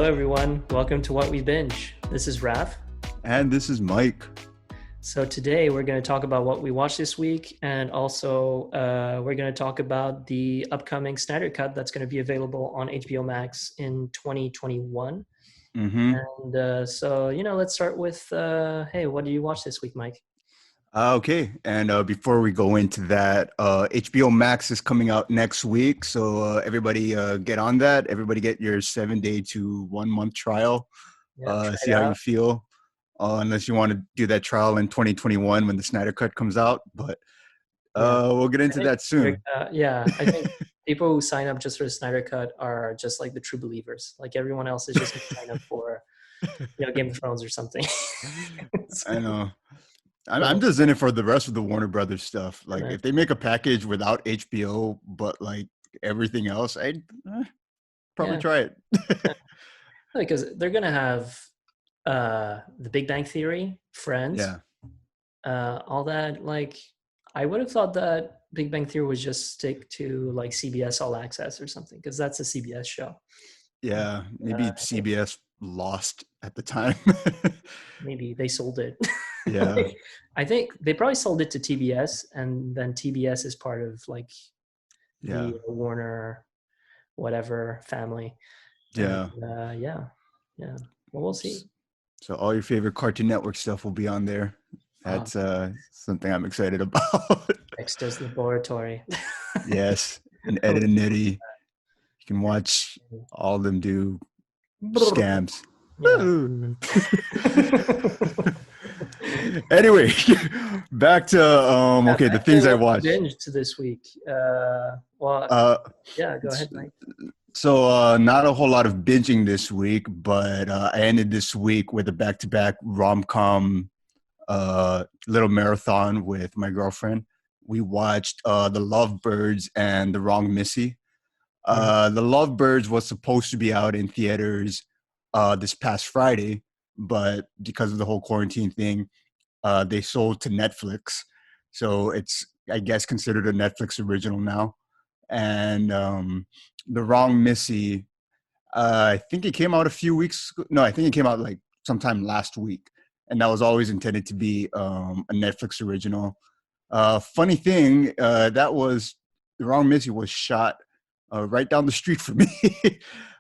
everyone. Welcome to What We Binge. This is Raf. And this is Mike. So today we're going to talk about what we watched this week, and also we're going to talk about the upcoming Snyder Cut that's going to be available on HBO Max in 2021. Mm-hmm. And let's start with, hey, what did you watch this week, Mike? Okay, and before we go into that, HBO Max is coming out next week, so everybody get on that. Everybody get your 7-day to 1-month trial. Yeah, try See it how you out. feel, unless you want to do that trial in 2021 when the Snyder Cut comes out. But Yeah, we'll get I into think that soon. I think people who sign up just for the Snyder Cut are just like the true believers. Like everyone else is just going to sign up for, Game of Thrones or something. I know. I'm So, just in it for the rest of the Warner Brothers stuff. yeah, Like, man. if they make a package without HBO, but like everything else, I'd probably Yeah, try it. because they're gonna have The Big Bang Theory, Friends, Yeah. all that. Like, I would have thought that Big Bang Theory would just stick to like CBS All Access or something, because that's a CBS show. Yeah, maybe I think CBS lost at the time. maybe they sold it. Yeah, Like, I think they probably sold it to TBS, and then TBS is part of like yeah, the Warner whatever family. And yeah. yeah. Well, we'll see. So all your favorite Cartoon Network stuff will be on there. Um, That's something I'm excited about. Dexter's Laboratory. Yes, and Ed and Eddie. You can watch all of them do scams. Yeah. Anyway, back to Yeah, okay, the back to things I what we watched. binged this week. Well, Uh, yeah, go ahead, Mike. So not a whole lot of binging this week, but I ended this week with a back-to-back rom-com little marathon with my girlfriend. We watched The Lovebirds and The Wrong Missy. Mhm. The Lovebirds was supposed to be out in theaters this past Friday, but because of the whole quarantine thing, they sold to Netflix. So it's, I guess, considered a Netflix original now. And The Wrong Missy, I think it came out a few weeks. No, I think it came out like sometime last week, and that was always intended to be a Netflix original. Funny thing, that was The Wrong Missy was shot right down the street from me.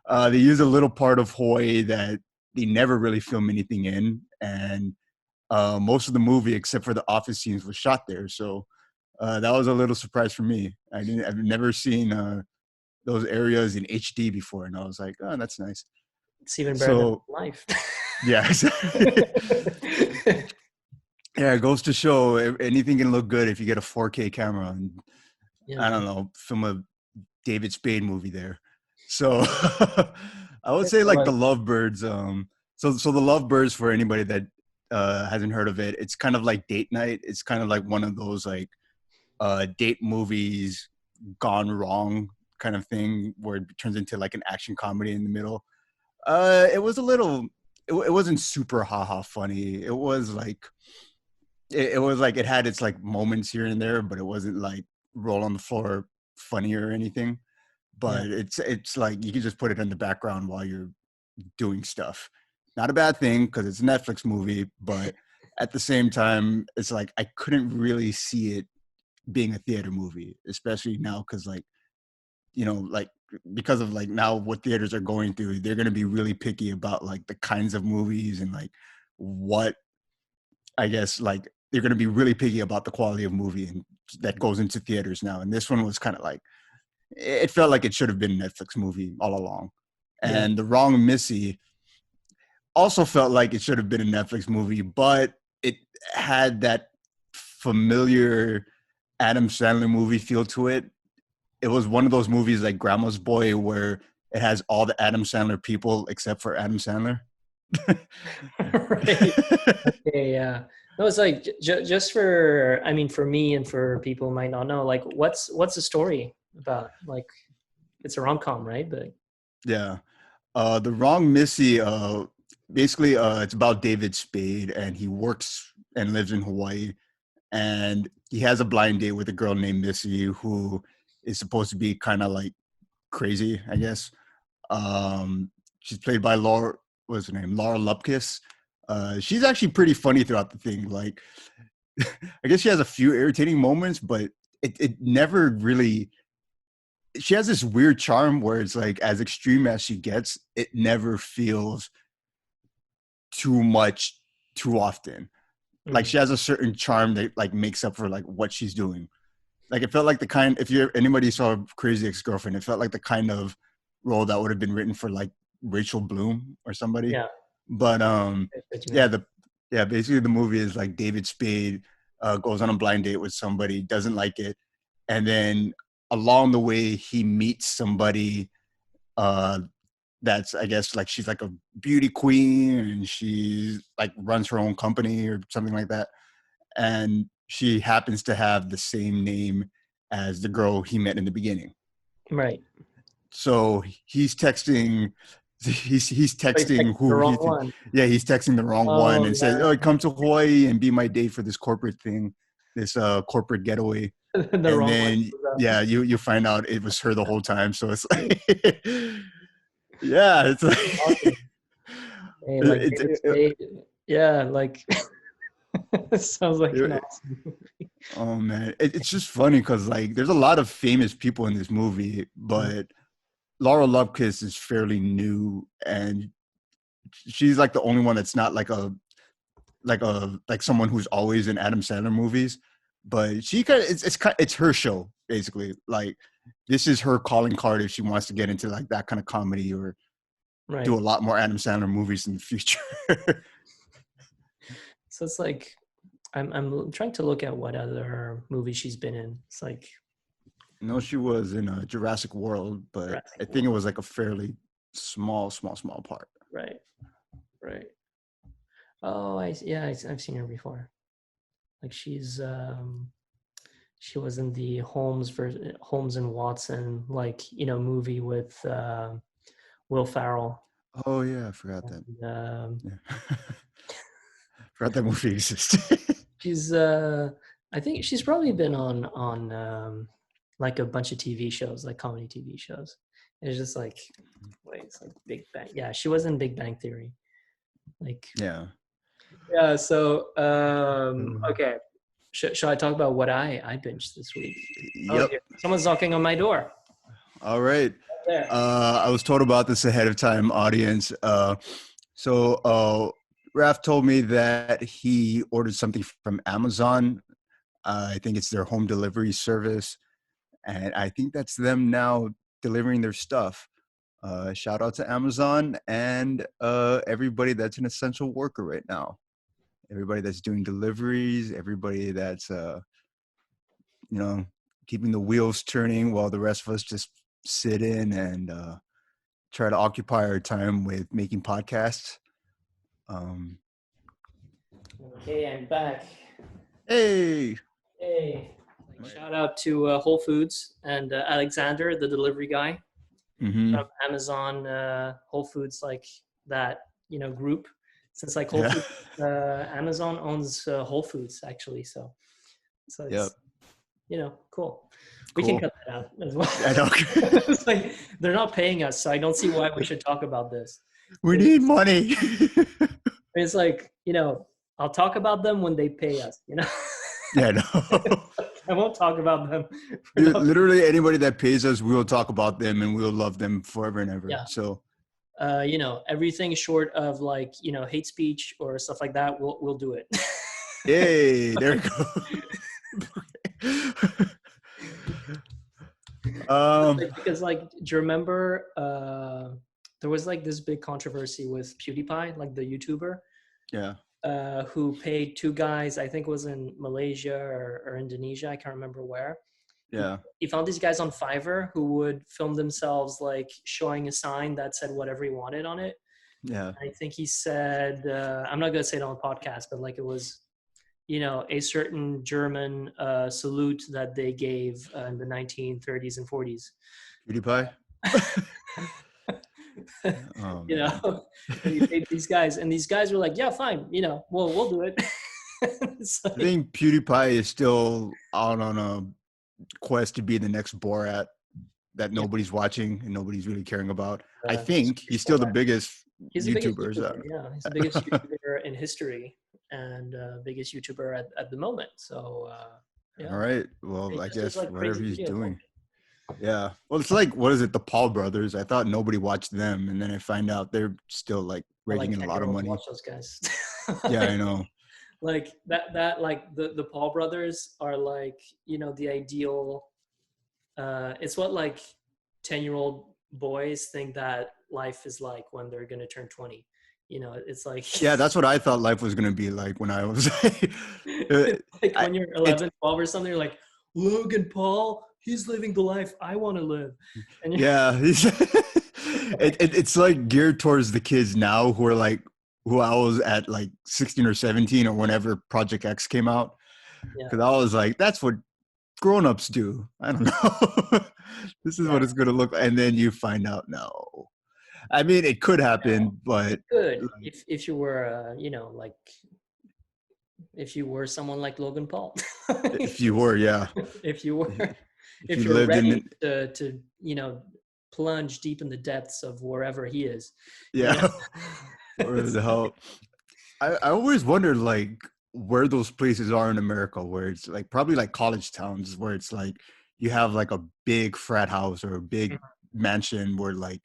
They use a little part of Hawaii that they never really film anything in, and most of the movie, except for the office scenes, was shot there. So that was a little surprise for me. I've never seen those areas in HD before, and I was like, oh, that's nice. It's even better than So life. yeah, yeah, it goes to show anything can look good if you get a 4K camera, and Yeah, I man. don't know, film a David Spade movie there. So I would Yeah, say so like like, the Lovebirds. So the Lovebirds, for anybody that hasn't heard of it, it's kind of like date night. It's kind of like one of those like date movies gone wrong kind of thing where it turns into like an action comedy in the middle. It was a little. It wasn't super haha funny. It was like it was like it had its like moments here and there, but it wasn't like roll on the floor funny or anything. yeah, But it's like you can just put it in the background while you're doing stuff. Not a bad thing because it's a Netflix movie, but at the same time, it's like I couldn't really see it being a theater movie, especially now because like like because of like now what theaters are going through, they're going to be really picky about like the kinds of movies and like what I guess like they're going to be really picky about the quality of movie and that goes into theaters now. And this one was kind of like it felt like it should have been a Netflix movie all along. yeah. And The Wrong Missy also felt like it should have been a Netflix movie, but it had that familiar Adam Sandler movie feel to it. It was one of those movies like Grandma's Boy where it has all the Adam Sandler people except for Adam Sandler. Right. Okay, yeah. No, it's like just for, I mean, for me and for people who might not know, like, what's the story about? Like, it's a rom com, right? But Yeah. The Wrong Missy, basically, it's about David Spade, and he works and lives in Hawaii, and he has a blind date with a girl named Missy who is supposed to be kind of like crazy, I guess. Um, She's played by Laura. What's her name? Laura Lupkis. She's actually pretty funny throughout the thing. Like, I guess she has a few irritating moments, but it never really. She has this weird charm where it's like, as extreme as she gets, it never feels too much too often. Like, she has a certain charm that like makes up for like what she's doing. Like, it felt like the kind, if you anybody saw Crazy Ex-Girlfriend, it felt like the kind of role that would have been written for like Rachel Bloom or somebody. Yeah. But What you yeah, mean. basically the movie is like David Spade goes on a blind date with somebody, doesn't like it, and then along the way he meets somebody uh that's, I guess, like, she's like a beauty queen and she like runs her own company or something like that, and she happens to have the same name as the girl he met in the beginning. Right. So he's texting, he's So he's texting texting the who wrong he, one. yeah, he's texting the wrong one Oh and says, "Oh, come to Hawaii and be my date for this corporate thing, this corporate getaway." yeah. The And wrong one then shows up. yeah, you find out it was her the whole time. So it's like, yeah, it's like, Awesome. Hey, like David Spade. Yeah, like it sounds like an it, awesome movie. oh man, it's just funny because like there's a lot of famous people in this movie, but Laura Lupkis is fairly new, and she's like the only one that's not like someone who's always in Adam Sandler movies. But she kind of, it's her show basically. Like, this is her calling card if she wants to get into like that kind of comedy or do a Right. lot more Adam Sandler movies in the future. So it's like I'm trying to look at what other movies she's been in. It's like No, she was in Jurassic World, but Jurassic I think it World. was like a fairly small part. Right. Right. Oh, I've seen her before. Like she was in the Holmes and Watson, like, movie with Will Ferrell. Oh yeah, I forgot that. And, Yeah. Forgot that movie existed. she's I think she's probably been on like a bunch of TV shows, like comedy TV shows. It's just like, wait, it's like Big Bang. Yeah, she was in Big Bang Theory. Like, Yeah. yeah. So okay, shall I talk about what I binged this week? Oh, Yep. dear. Someone's knocking on my door. All right. There. I was told about this ahead of time, audience. So Raf told me that he ordered something from Amazon. I think it's their home delivery service, and I think that's them now delivering their stuff. Shout out to Amazon and everybody that's an essential worker right now. Everybody that's doing deliveries, everybody that's you know, keeping the wheels turning while the rest of us just sit in and try to occupy our time with making podcasts. Okay, I'm back. Hey. Hey, shout out to Whole Foods and Alexander, the delivery guy Mm-hmm. from Amazon, Whole Foods, like that, group. Since like Whole Yeah. Foods, Amazon owns Whole Foods actually, so Yep. it's cool. We can cut that out as well. I know. It's like they're not paying us, so I don't see why we should talk about this. We need money. It's like, I'll talk about them when they pay us, Yeah, no. I won't talk about them. Dude, literally anybody that pays us, we will talk about them and we'll love them forever and ever. Yeah. So everything short of like, hate speech or stuff like that, we'll do it. yay, there you go. Because like, do you remember there was like this big controversy with PewDiePie, like the YouTuber, who paid two guys, I think it was in Malaysia or Indonesia, I can't remember where. Yeah. He found these guys on Fiverr who would film themselves like showing a sign that said whatever he wanted on it. Yeah. I think he said, I'm not going to say it on the podcast, but like it was, a certain German salute that they gave in the 1930s and 40s. PewDiePie? And he paid these guys, and these guys were like, yeah, fine, we'll do it. Like, I think PewDiePie is still out on a quest to be the next Borat. that Yeah. nobody's watching and nobody's really caring about. I He's think he's pretty still the boring. biggest He's the biggest YouTuber. YouTuber. Yeah, he's the biggest YouTuber in history and biggest YouTuber at the moment. So All yeah, right. he Well, I just does guess like whatever crazy he's videos all doing. day. Yeah. Well, it's like, what is it? The Paul brothers. I thought nobody watched them. And then I find out they're still like But raking like in a 10 lot year of olds money. watch those guys. Yeah, I know. Like that like the Paul brothers are like, the ideal it's what like 10-year-old boys think that life is like when they're going to turn 20. It's like Yeah, that's what I thought life was going to be like when I was uh, it's like I, when you're it's 11, 12 or something, you're like, Logan Paul, he's living the life I want to live. And you're yeah, it's like geared towards the kids now who are like who I was at like 16 or 17 or whenever Project X came out. yeah, Because I was like, that's what grown-ups do. I don't know. This is yeah, what it's gonna look like. And then you find out no. I mean, it could happen, but good if you were like if you were someone like Logan Paul. if you were, yeah. if you were If you if you're lived ready in to plunge deep in the depths of wherever he is, you know yeah, where the hell I always wondered like where those places are in America where it's like probably like college towns where it's like you have like a big frat house or a big mansion where like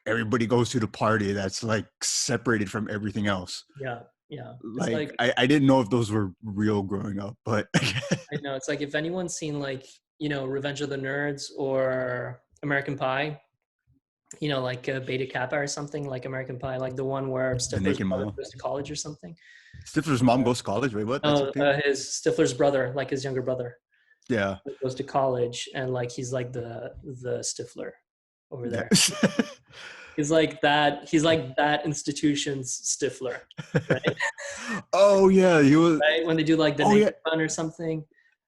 everybody goes to the party that's like separated from everything else. yeah, yeah, it's Like like, I didn't know if those were real growing up, but I know, it's like if anyone's seen like Revenge of the Nerds or American Pie, like Beta Kappa or something, like American Pie, like the one where the Stifler's Naked brother Mile. goes to college or something. Stifler's mom goes to college. Wait, what? That's a thing? His Stifler's brother, like his younger brother, Yeah. goes to college, and like he's like the Stifler over Yeah. there. He's like that institution's Stifler, right? Oh yeah, he was. Right? When they do like the Oh yeah, naked run or something.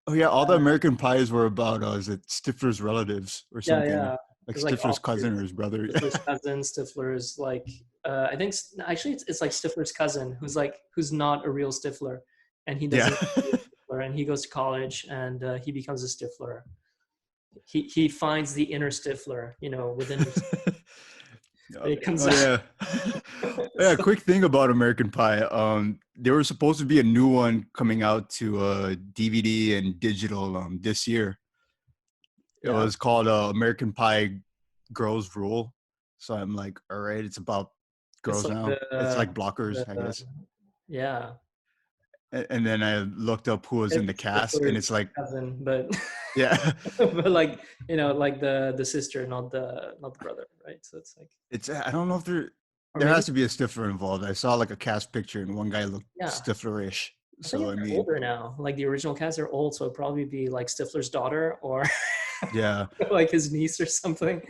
oh yeah. All the American Pies were about is it Stifler's relatives or Yeah, something, yeah. like It's like Stifler's Oscar, cousin or his brother. Stifler's cousin, Stifler's like I think actually it's like Stifler's cousin who's not a real Stifler, and he Yeah. doesn't Stifler, and he goes to college and he becomes a Stifler. He finds the inner Stifler, within himself. It comes Oh out. yeah. Yeah, So, quick thing about American Pie. There was supposed to be a new one coming out to DVD and digital this year. It yeah, was called American Pie Girls Rule. So I'm like, all right, it's about it's girls like now. It's like blockers, I guess. yeah, And then I looked up who was in the it's cast, and Stifler's it's like, cousin, but yeah, but like like the sister, not the brother, right? So it's like, it's I don't know if or there maybe, has to be a Stifler involved. I saw like a cast picture, and one guy looked yeah. Stiflerish. I think So I they're mean, older now. Like the original cast are old, so it'd probably be like Stifler's daughter or yeah, like his niece or something.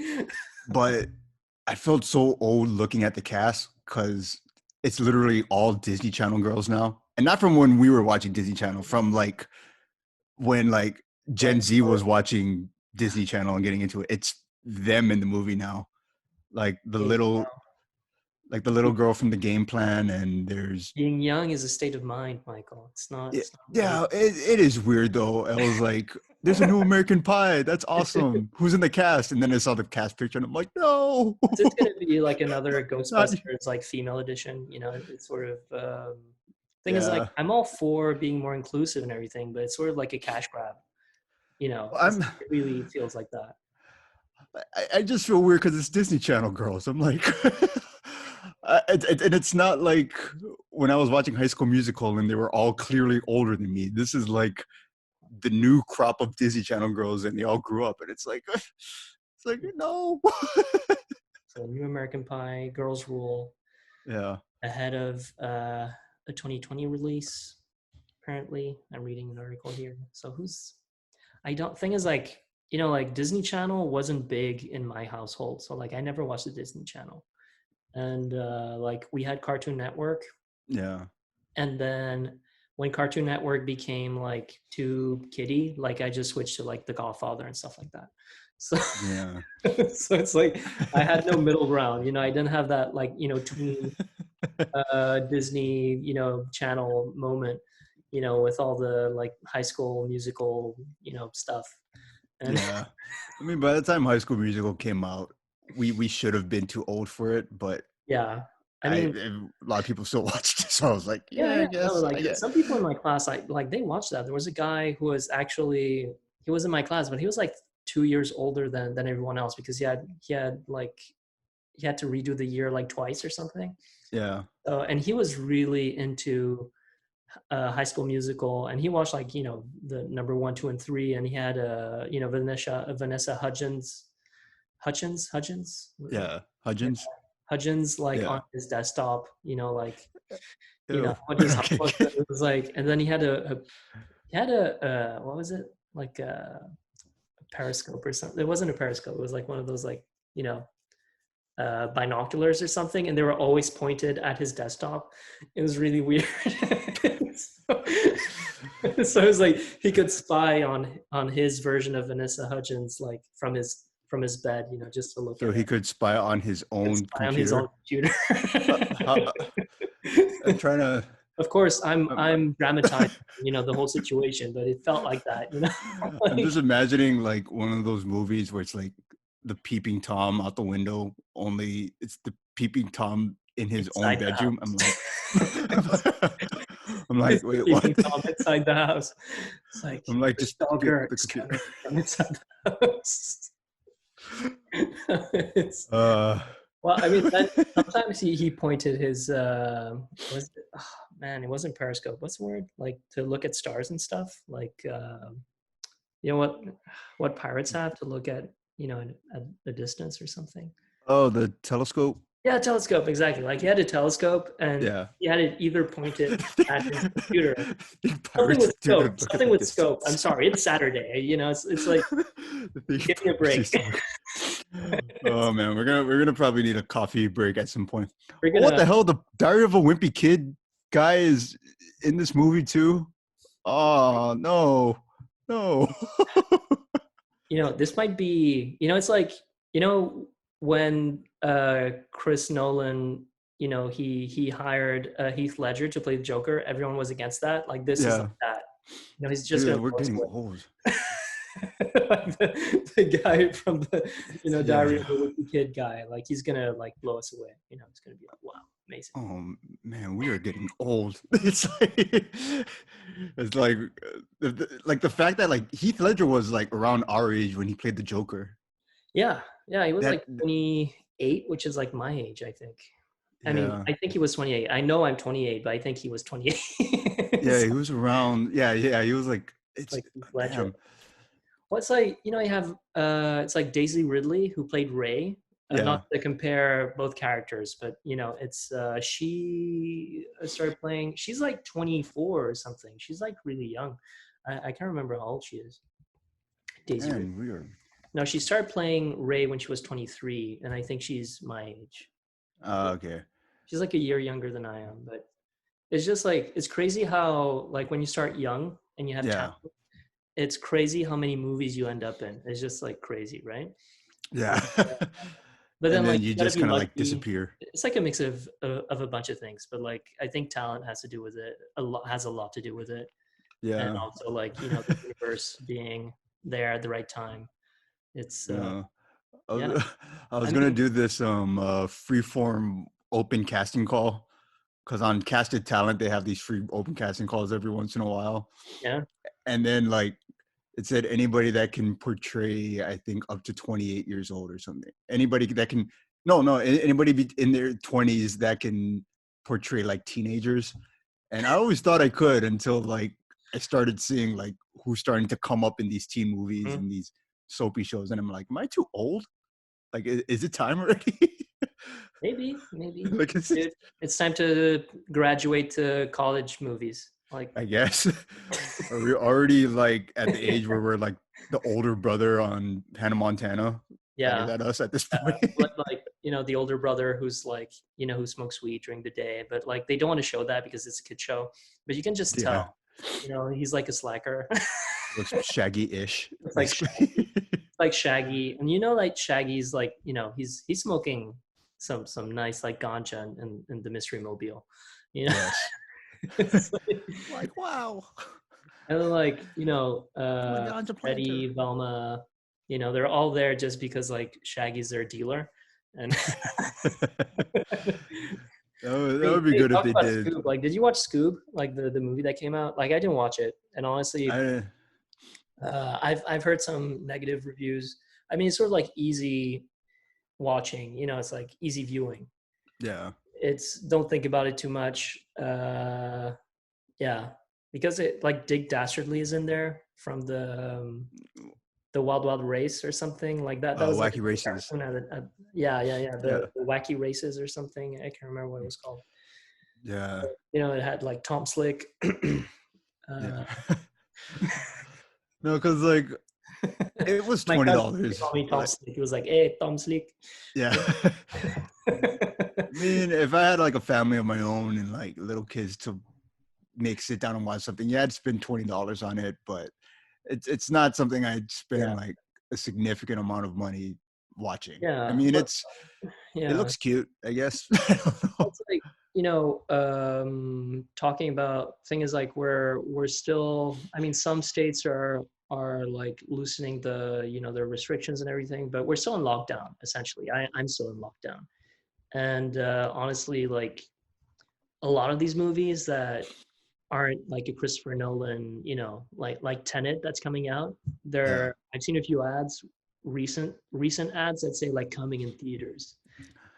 but I felt so old looking at the cast because it's literally all Disney Channel girls now, and not from when we were watching Disney Channel, from like when like Like, Gen Z was watching Disney Channel and getting into it. It's them in the movie now, like the little girl from the Game Plan, and there's being young is a state of mind, Michael. It's not. yeah, It's not age. yeah, it is weird though. I was like, there's a new American Pie. That's awesome. Who's in the cast? And then I saw the cast picture, and I'm like, no, Is this going to be like another not Ghostbusters, like female edition? It's sort of thing is like yeah. I'm all for being more inclusive and everything, but it's sort of like a cash grab. I'm It really feels like that. I just feel weird because it's Disney Channel girls. I'm like, and it's not like when I was watching High School Musical and they were all clearly older than me. This is like the new crop of Disney Channel girls, and they all grew up, and it's like, it's like no. So New American Pie, Girls Rule, Yeah, ahead of a 2020 release. Apparently, I'm reading an article here. So who's? I don't. Thing is, like like Disney Channel wasn't big in my household, so like I never watched the Disney Channel, and like we had Cartoon Network, yeah, and then when Cartoon Network became like too kiddie, like I just switched to like The Godfather and stuff like that. So yeah. so it's like I had no middle ground. I didn't have that like tween Disney channel moment. With all the like High School Musical stuff. And Yeah. I mean, by the time High School Musical came out, we should have been too old for it, but yeah, I I mean, a lot of people still watched it, so I was like, yeah, yeah, I yeah. No, guess like I get. some people in my class, like they watched that. There was a guy who was actually he was in my class, but he was like 2 years older than everyone else because he had to redo the year like twice or something. Yeah, And he was really into High School Musical, and he watched like the number one, two, and three, and he had Vanessa Hudgens yeah, Hudgens. Hudgens like on Yeah. his desktop, like Ew. when he was Okay. it was like, and then he had a what was it like a periscope or something. It wasn't a periscope. It was like one of those like you know binoculars or something, and they were always pointed at his desktop. It was really weird. so, so it was like he could spy on his version of Vanessa Hudgens, like from his bed, just to look So at he it. could spy on his He could own spy on his own computer. computer. How, I'm trying to. Of course, I'm I'm, I'm dramatizing, the whole situation, but it felt like that, I'm like just imagining like one of those movies where it's like the peeping Tom out the window, only it's the peeping Tom in his own inside the bedroom. I'm like, house. I'm like, It's the wait, what? peeping Tom inside the house. It's like I'm like, the just get stalker the is computer. coming from inside the house. it's, Uh, well, I mean, then sometimes he pointed his was it, oh, man, it wasn't periscope. What's the word? Like to look at stars and stuff. Like you know what pirates have to look at at a distance or something. oh, the telescope. Yeah, telescope, exactly. Like he had a telescope and Yeah. he had it either pointed at his computer. The Something pirates with do to scope. look at Something the with scope. I'm distance. sorry, it's Saturday. It's like The thing give me a pirates break. used to look. Oh man, we're gonna probably need a coffee break at some point. We're Oh, what gonna the hell? The Diary of a Wimpy Kid guy is in this movie too. Oh no, no. this might be, it's like, when Chris Nolan, he hired Heath Ledger to play the Joker, everyone was against that. Like this is like Yeah, that. He's just gonna dude, we're blow us getting away. old. Like the guy from the Yeah. Diary of a Wimpy Kid guy, like he's gonna like blow us away. It's gonna be like, wow, amazing. Oh man, we are getting old. It's like the fact that like Heath Ledger was like around our age when he played the Joker. Yeah, yeah, he was That like 28, which is like my age, I think. I mean, yeah. I think he was 28. I know I'm 28, but I think he was 28. Yeah, So he was around. Yeah, yeah, he was like it's it's like Heath Ledger. damn. Well, it's like, you have it's like Daisy Ridley who played Ray. Not Yeah. to compare both characters, but it's she started playing. She's like 24 or something. She's like really young. I can't remember how old she is. Daisy Ridley. Man, we are No, she started playing Ray when she was 23, and I think she's my age. okay. She's like a year younger than I am, but it's just like it's crazy how like when you start young and you have Yeah. talent, it's crazy how many movies you end up in. It's just like crazy, right? Yeah. But And then then like you you gotta just be kind of like lucky. disappear. It's like a mix of a bunch of things, but like I think talent has to do with it. A lot has a lot to do with it, and Yeah. also like the universe being there at the right time. It's Yeah. I yeah. was, I I was gonna mean, do this freeform open casting call because on Casted Talent they have these free open casting calls every once in a while, yeah. and then like it said anybody that can portray I think up to 28 years old or something. Anybody that can no anybody in their 20s that can portray like teenagers. And I always thought I could until like I started seeing like who's starting to come up in these teen movies Mm. and these soapy shows, and I'm like, am I too old? Like, is it time already? Maybe, Like, is it? dude. It's time to graduate to college movies. Like, I guess. Are we already like at the age where we're like the older brother on Hannah Montana? Like, is yeah, that us at this point? like the older brother who's like who smokes weed during the day, but like they don't want to show that because it's a kid show. But you can just Yeah, tell, he's like a slacker. looks shaggy-ish, It's like basically. like Shaggy, and like Shaggy's like he's smoking some nice like ganja in the Mystery Mobile, you know. Yes. It's like, Like, wow, and then like I'm a ganja planter. Freddie, Velma. You know, they're all there just because like Shaggy's their dealer. And That would be hey, good if talk they about did. Scoob. Like, did you watch Scoob? Like the movie that came out? Like, I didn't watch it, and honestly, I I've heard some negative reviews. I mean, it's sort of like easy watching. You know, it's like easy viewing. yeah. It's don't think about it too much. Yeah, because it like Dick Dastardly is in there from the Wild Wild Race or something like that. That was like Wacky Races. a cartoon. Yeah. Yeah. The Wacky Races or something. I can't remember what it was called. Yeah. You know, it had like Tom Slick. Yeah. uh, No, because like it was my cousin used to $20. call me Tom Like, Slick. He was like, "Hey, Tom Slick." yeah. I mean, if I had like a family of my own and like little kids to make sit down and watch something, yeah, I'd spend $20 on it, but it's not something I'd spend Yeah, like a significant amount of money watching. I yeah, mean, but it yeah, looks cute, I guess. I don't know. it's like, you know, talking about thing is like we're still. I mean, some states are like loosening the, you know, their restrictions and everything, but we're still in lockdown essentially. I'm still in lockdown, and honestly, like a lot of these movies that aren't like a Christopher Nolan, you know, like Tenet that's coming out. Yeah. I've seen a few ads, recent ads that say like coming in theaters.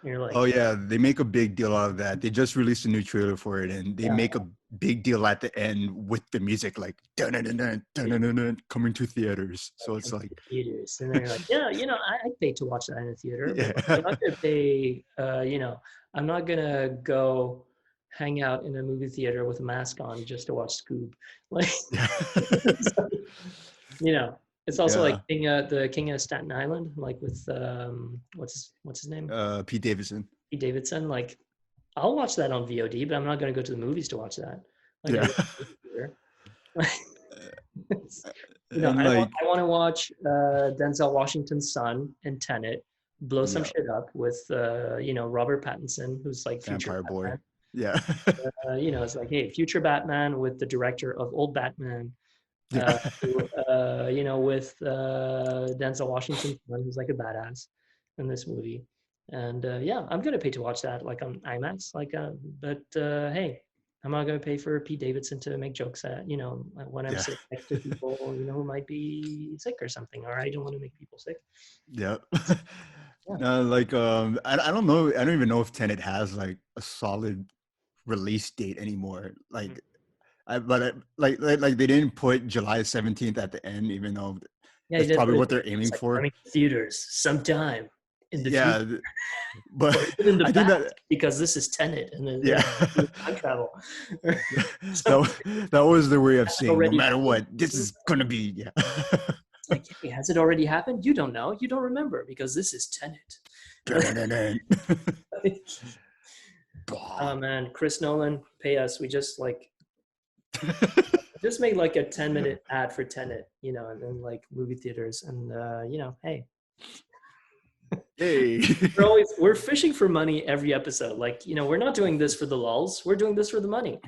And you're Oh like, yeah, they make a big deal out of that. They just released a new trailer for it, and they yeah, make a big deal at the end with the music, like dun dun dun dun dun dun, coming to theaters. like So it's coming like, to theaters, and then you're like, yeah, you know, I paid to watch that in a theater, but like, yeah, I'm not gonna pay. You know, I'm not gonna go hang out in a movie theater with a mask on just to watch Scoob. Like, yeah, you know, it's also like yeah. the King of Staten Island, like with what's his name? Pete Davidson. Pete Davidson. Like, I'll watch that on VOD, but I'm not going to go to the movies to watch that. I'm not Yeah, going to go to the movie theater. You know, and like, I want to watch Denzel Washington's son in Tenet blow some yeah, shit up with you know, Robert Pattinson, who's like future Vampire Boy. Batman. Yeah, You know, it's like, hey, future Batman with the director of old Batman. yeah, You know, with Denzel Washington's son, who's like a badass in this movie. And yeah, I'm gonna pay to watch that like on IMAX. Like, but hey, I'm not gonna pay for Pete Davidson to make jokes at, you know, when I'm yeah, sitting next to people, you know, who might be sick or something, or I don't want to make people sick. yeah. Yeah. No, like, I don't know. I don't even know if Tenet has like a solid release date anymore. Mm. Like, like they didn't put July 17th at the end, even though Yeah, he that's did probably put it. what they're It's aiming like for. coming to theaters sometime in the future, Yeah, but or even in the I think past, that, because this is Tenet and yeah, time travel. So that was their way of has it saying no already matter happened? what, this is gonna be, yeah. It's like, hey, has it already happened? You don't know. You don't remember because this is Tenet. Oh man, Chris Nolan, pay us. We just made like a 10-minute ad for Tenet, you know, and then like movie theaters, and you know, hey, Hey. we're fishing for money every episode. Like, you know, we're not doing this for the lulls. We're doing this for the money.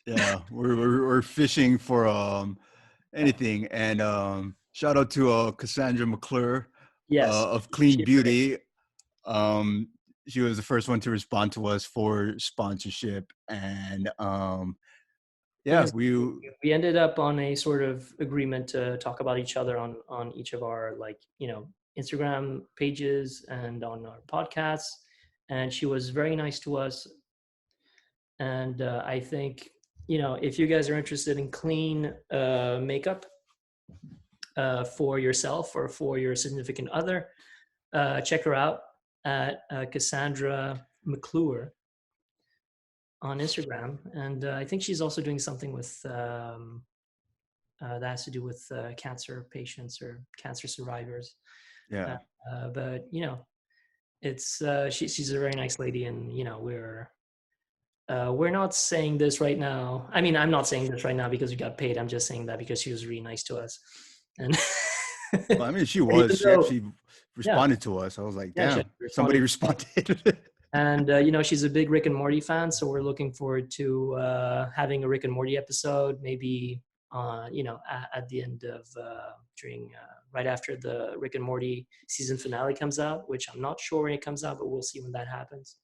Yeah, we're fishing for anything. And shout out to Cassandra McClure Yes, of Clean she's great. Beauty. Um, she was the first one to respond to us for sponsorship, and Thing yeah, is, we we ended up on a sort of agreement to talk about each other on each of our, like, you know, Instagram pages and on our podcasts. And she was very nice to us. And I think, you know, if you guys are interested in clean makeup for yourself or for your significant other, check her out at Cassandra McClure on Instagram. And I think she's also doing something with that has to do with cancer patients or cancer survivors. Uh, yeah, but you know, it's she's a very nice lady, and you know, we're not saying this right now. I mean, I'm not saying this right now because we got paid. I'm just saying that because she was really nice to us, and well, I mean, she even was. She though, actually yeah, responded to us. I was like, yeah, she damn, somebody responded. responded. And you know, she's a big Rick and Morty fan, so we're looking forward to having a Rick and Morty episode, maybe you know, at the end of during right after the Rick and Morty season finale comes out, which I'm not sure when it comes out, but we'll see when that happens.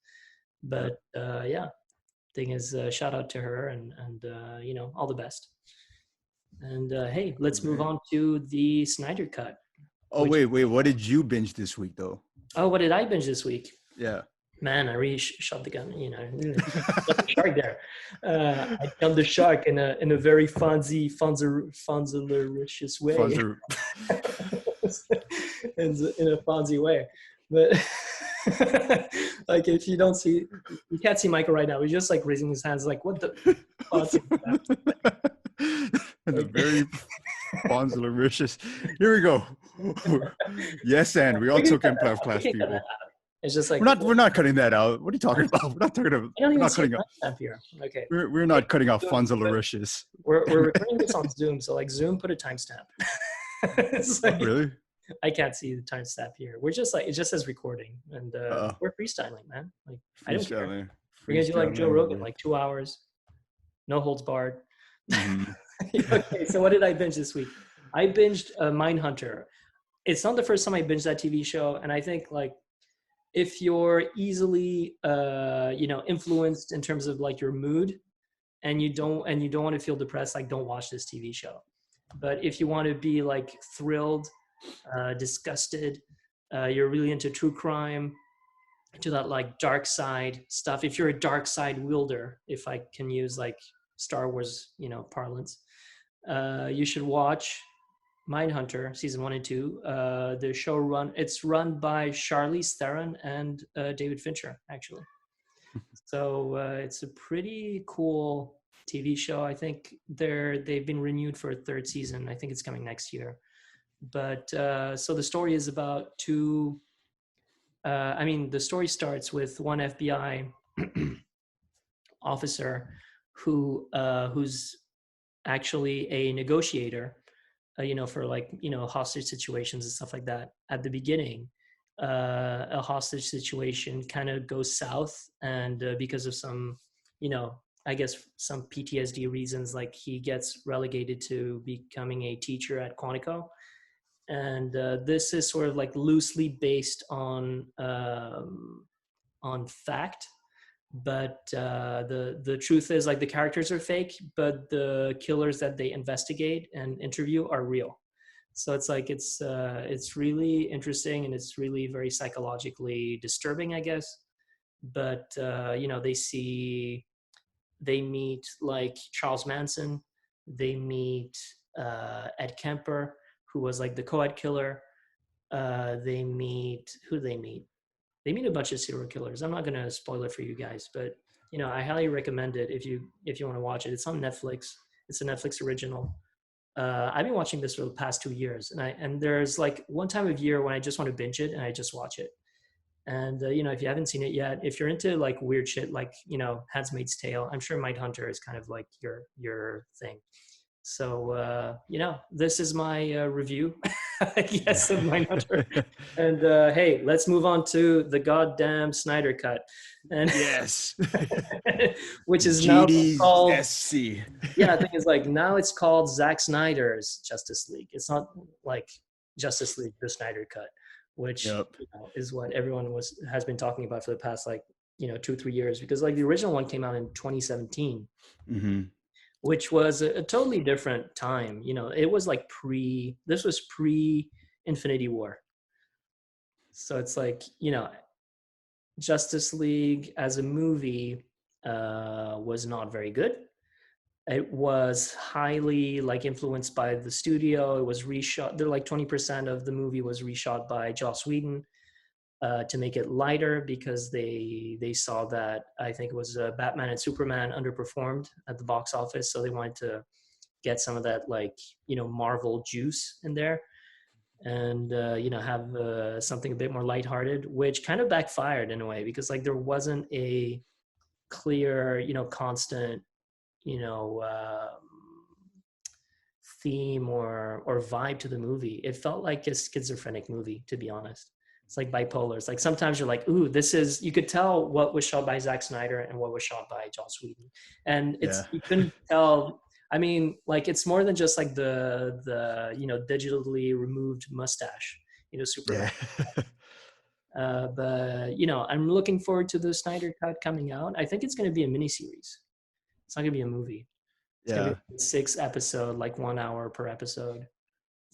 But yeah, thing is, shout out to her and all the best. And hey, let's move on to the Snyder Cut. Oh, wait. What did you binge this week, though? Oh, what did I binge this week? Yeah. Man, I really shot the gun. Jumped the shark there. I jumped the shark in a very Fonzlericious way. in a Fonzie way. But like, if you don't see, you can't see Michael right now. He's just like raising his hands, like, what the fuck is that? And the very Fonzlericious. Here we go. Yes, and we also can have class people. It's just like we're not cutting that out. What are you talking about? We're not talking about. We're not cutting out here. Okay. We're not cutting off Fonzlericious. We're recording this on Zoom, so like Zoom put a timestamp. Like, really? I can't see the timestamp here. We're just like, it just says recording, and we're freestyling, man. Like, I don't care. We're gonna do like Joe Rogan, like 2 hours, no holds barred. Mm-hmm. Okay, so what did I binge this week? I binged Mindhunter. It's not the first time I binged that TV show, and I think like, if you're easily influenced in terms of like your mood, and you don't want to feel depressed, like, don't watch this TV show. But if you want to be like thrilled, disgusted, you're really into true crime, into that like dark side stuff, if you're a dark side wielder, if I can use like Star Wars parlance, you should watch Mindhunter season 1 and 2. The show it's run by Charlize Theron and David Fincher, actually. So it's a pretty cool TV show. I think they've been renewed for a 3rd season. I think it's coming next year. But so the story is about two. The story starts with one FBI officer who's actually a negotiator, for like, hostage situations and stuff like that. At the beginning, a hostage situation kind of goes south, and because of some, I guess some PTSD reasons, like he gets relegated to becoming a teacher at Quantico. And this is sort of like loosely based on fact. But the truth is, like, the characters are fake, but the killers that they investigate and interview are real. So it's like, it's really interesting, and it's really very psychologically disturbing, I guess. But they meet like Charles Manson, they meet Ed Kemper, who was like the co-ed killer. They meet They meet a bunch of serial killers. I'm not going to spoil it for you guys, but I highly recommend it if you want to watch it. It's on Netflix. It's a Netflix original. I've been watching this for the past 2 years, and there's like one time of year when I just want to binge it and I just watch it. And if you haven't seen it yet, if you're into like weird shit, like Handmaid's Tale, I'm sure Mindhunter is kind of like your thing. So this is my review, I guess, of Mindhunter. And hey, let's move on to the goddamn Snyder Cut. And yes, which is GD's now called SC. Yeah, the thing is, like, now it's called Zack Snyder's Justice League. It's not like Justice League, the Snyder Cut, which is what everyone has been talking about for the past 2-3 years, because like the original one came out in 2017. Mm-hmm. Which was a totally different time. It was like this was pre Infinity War. So it's like, Justice League as a movie was not very good. It was highly like influenced by the studio. It was reshot. They're like 20% of the movie was reshot by Joss Whedon to make it lighter, because they saw that, I think it was Batman and Superman underperformed at the box office, so they wanted to get some of that Marvel juice in there, and have something a bit more lighthearted, which kind of backfired in a way, because like there wasn't a clear constant theme or vibe to the movie. It felt like a schizophrenic movie, to be honest. It's like bipolar. It's like sometimes you're like, ooh, you could tell what was shot by Zack Snyder and what was shot by Joss Whedon. And you couldn't tell. I mean, like it's more than just like the digitally removed mustache, Superman. Yeah. But I'm looking forward to the Snyder Cut coming out. I think it's going to be a miniseries. It's not going to be a movie. It's going to Yeah. be a 6 episode, like 1 hour per episode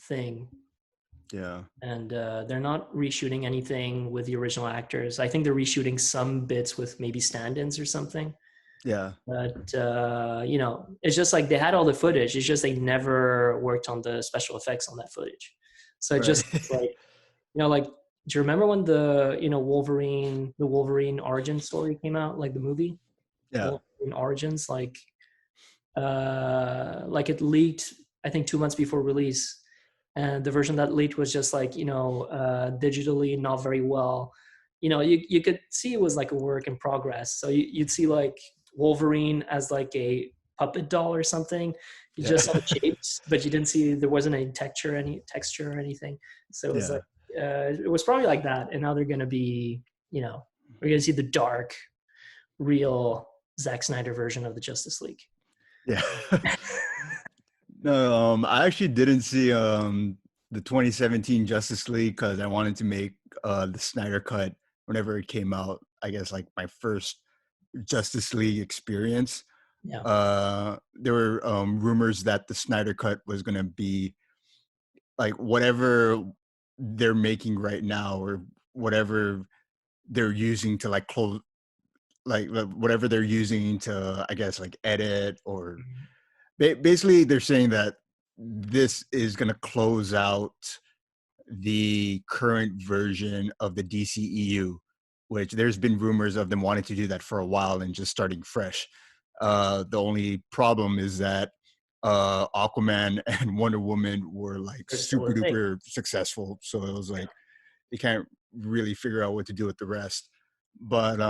thing. Yeah. And they're not reshooting anything with the original actors. I think they're reshooting some bits with maybe stand-ins or something. Yeah. But it's just like they had all the footage. It's just they never worked on the special effects on that footage. So it Right. just like like, do you remember when the Wolverine origin story came out, like the movie Yeah. Wolverine Origins, like it leaked, I think 2 months before release, and the version that leaked was just like digitally not very well. You could see it was like a work in progress. So you'd see like Wolverine as like a puppet doll or something. You Yeah. just saw the shapes, but you didn't see, there wasn't any texture or anything. So it was Yeah. like it was probably like that. And now they're gonna be, we're gonna see the dark, real Zack Snyder version of the Justice League. Yeah. No, I actually didn't see the 2017 Justice League because I wanted to make the Snyder Cut whenever it came out. I guess like my first Justice League experience. Yeah. There were rumors that the Snyder Cut was gonna be like whatever they're making right now, or whatever they're using to like close, like whatever they're using to, I guess, like edit or basically they're saying that this is going to close out the current version of the DCEU, which there's been rumors of them wanting to do that for a while and just starting fresh. The only problem is that Aquaman and Wonder Woman were like They're still super a thing. duper successful, so it was like they can't really figure out what to do with the rest. But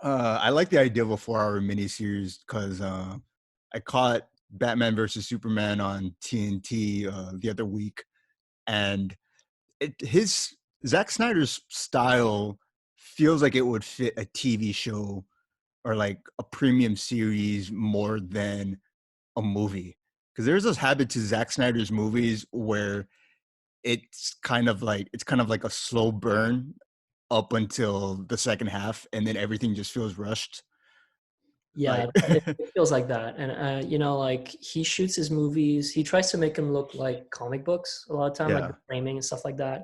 I like the idea of a 4-hour miniseries because I caught Batman versus Superman on TNT the other week, and his Zack Snyder's style feels like it would fit a TV show or like a premium series more than a movie. Because there's this habit to Zack Snyder's movies where it's kind of like a slow burn up until the second half, and then everything just feels rushed. Yeah, Like, it feels like that. And like he shoots his movies, he tries to make them look like comic books a lot of time, like yeah, the framing and stuff like that.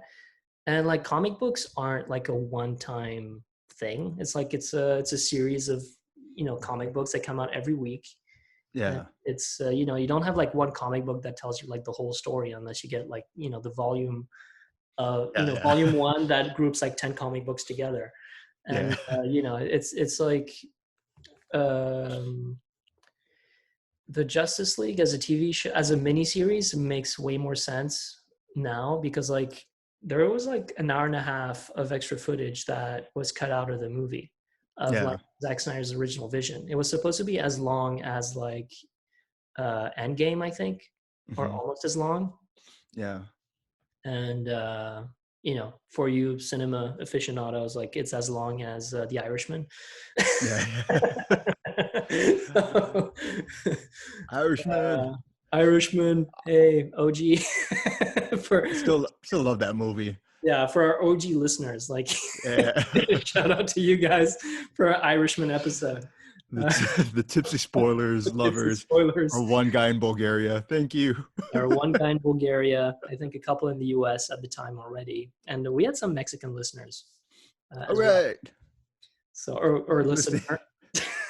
And like comic books aren't like a one-time thing. It's like it's a series of comic books that come out every week. And yeah, it's you don't have like one comic book that tells you like the whole story unless you get like the volume yeah, volume one that groups like 10 comic books together. yeah, And it's like um the Justice League as a TV show, as a mini series, makes way more sense now because like there was like an hour and a half of extra footage that was cut out of the movie of like yeah. Zack Snyder's original vision. It was supposed to be as long as like Endgame, I think, or Hmm. almost as long. Yeah, And for you cinema aficionados, like it's as long as The Irishman. yeah. So, Irishman. uh, Irishman, hey OG, for Still love that movie. yeah, for our OG listeners, like Yeah. shout out to you guys for our Irishman episode. the, Uh, the tipsy spoilers it's the lovers, spoilers. or one guy in Bulgaria. Thank you. There were one guy in Bulgaria, I think a couple in the US at the time already, and we had some Mexican listeners All as well. right. So, or listener.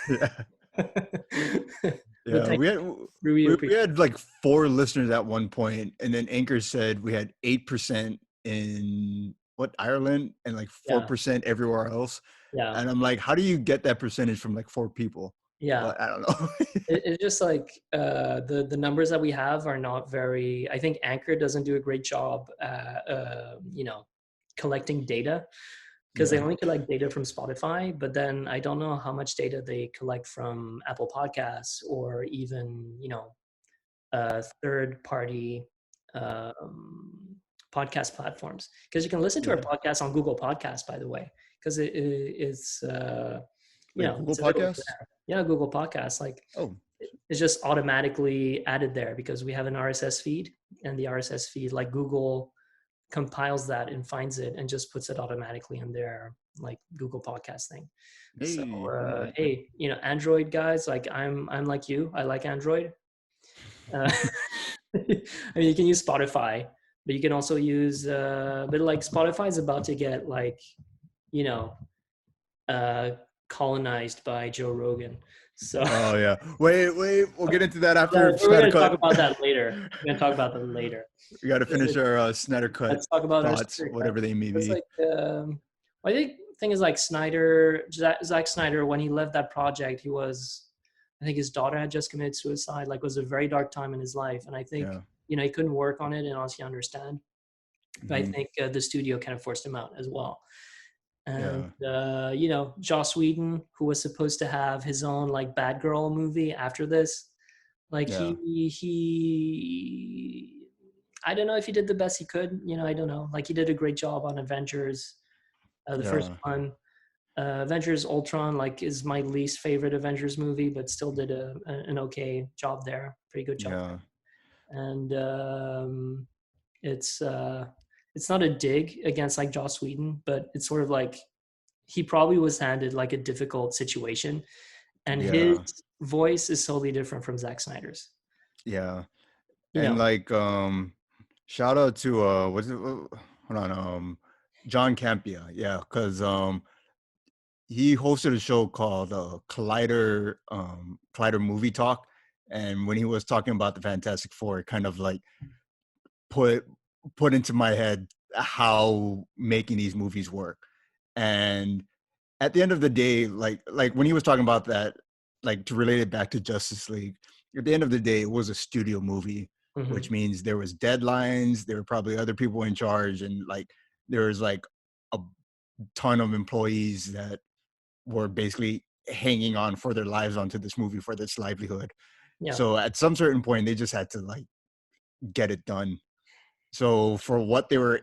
Yeah. But Yeah, thank we had you. Really we appreciate had like 4 listeners at one point, and then Anchor said we had 8% in Ireland and like it. Yeah, 4% everywhere else. yeah, And I'm like, how do you get that percentage from like 4 people? yeah. But I don't know. It's just like the numbers that we have are not very. I think Anchor doesn't do a great job, collecting data because they Yeah, only collect data from Spotify. But then I don't know how much data they collect from Apple Podcasts or even third party podcast platforms, because you can listen to our yeah. podcast on Google Podcasts, by the way, because it's Wait, Google it's available Podcasts? there. Yeah, Google Podcasts. Like Oh, it's just automatically added there because we have an RSS feed, and the RSS feed, like Google compiles that and finds it and just puts it automatically in their like Google podcast thing. So Hey, hey. hey, Android guys, like I'm like you, I like Android. uh, I mean, you can use Spotify, but you can also use but like Spotify is about to get like, you know uh colonized by Joe Rogan. So Oh yeah. Wait. We'll get into that yeah, after we're Snyder gonna talk Cut. about that later. We're gonna talk about that later. We got to It's finish like, our Snyder Cut let's talk about our thoughts, Snyder cut. whatever they may It's be. like, I think thing is like Snyder, Zack Snyder, when he left that project, I think his daughter had just committed suicide. Like, it was a very dark time in his life, and I think Yeah. he couldn't work on it, and honestly understand. But I Hmm. think the studio kind of forced him out as well. And Yeah. Joss Whedon, who was supposed to have his own like Batgirl movie after this, like Yeah. he I don't know if he did the best he could. I don't know. Like, he did a great job on Avengers, the first Yeah. one. Avengers Ultron like is my least favorite Avengers movie, but still did an okay job there, pretty good job Yeah. there. And it's not a dig against like Joss Whedon, but it's sort of like he probably was handed like a difficult situation, and his Yeah. voice is totally different from Zack Snyder's. Yeah. You And know, like shout out to what's it hold on, John Campia. Yeah, because he hosted a show called Collider Movie Talk. And when he was talking about the Fantastic Four, it kind of like put put into my head how making these movies work. And at the end of the day, like when he was talking about that, like to relate it back to Justice League, at the end of the day, it was a studio movie, mm-hmm. which means there was deadlines, there were probably other people in charge, and like there was like a ton of employees that were basically hanging on for their lives onto this movie for this livelihood. Yeah, So at some certain point, they just had to like get it done. So for what they were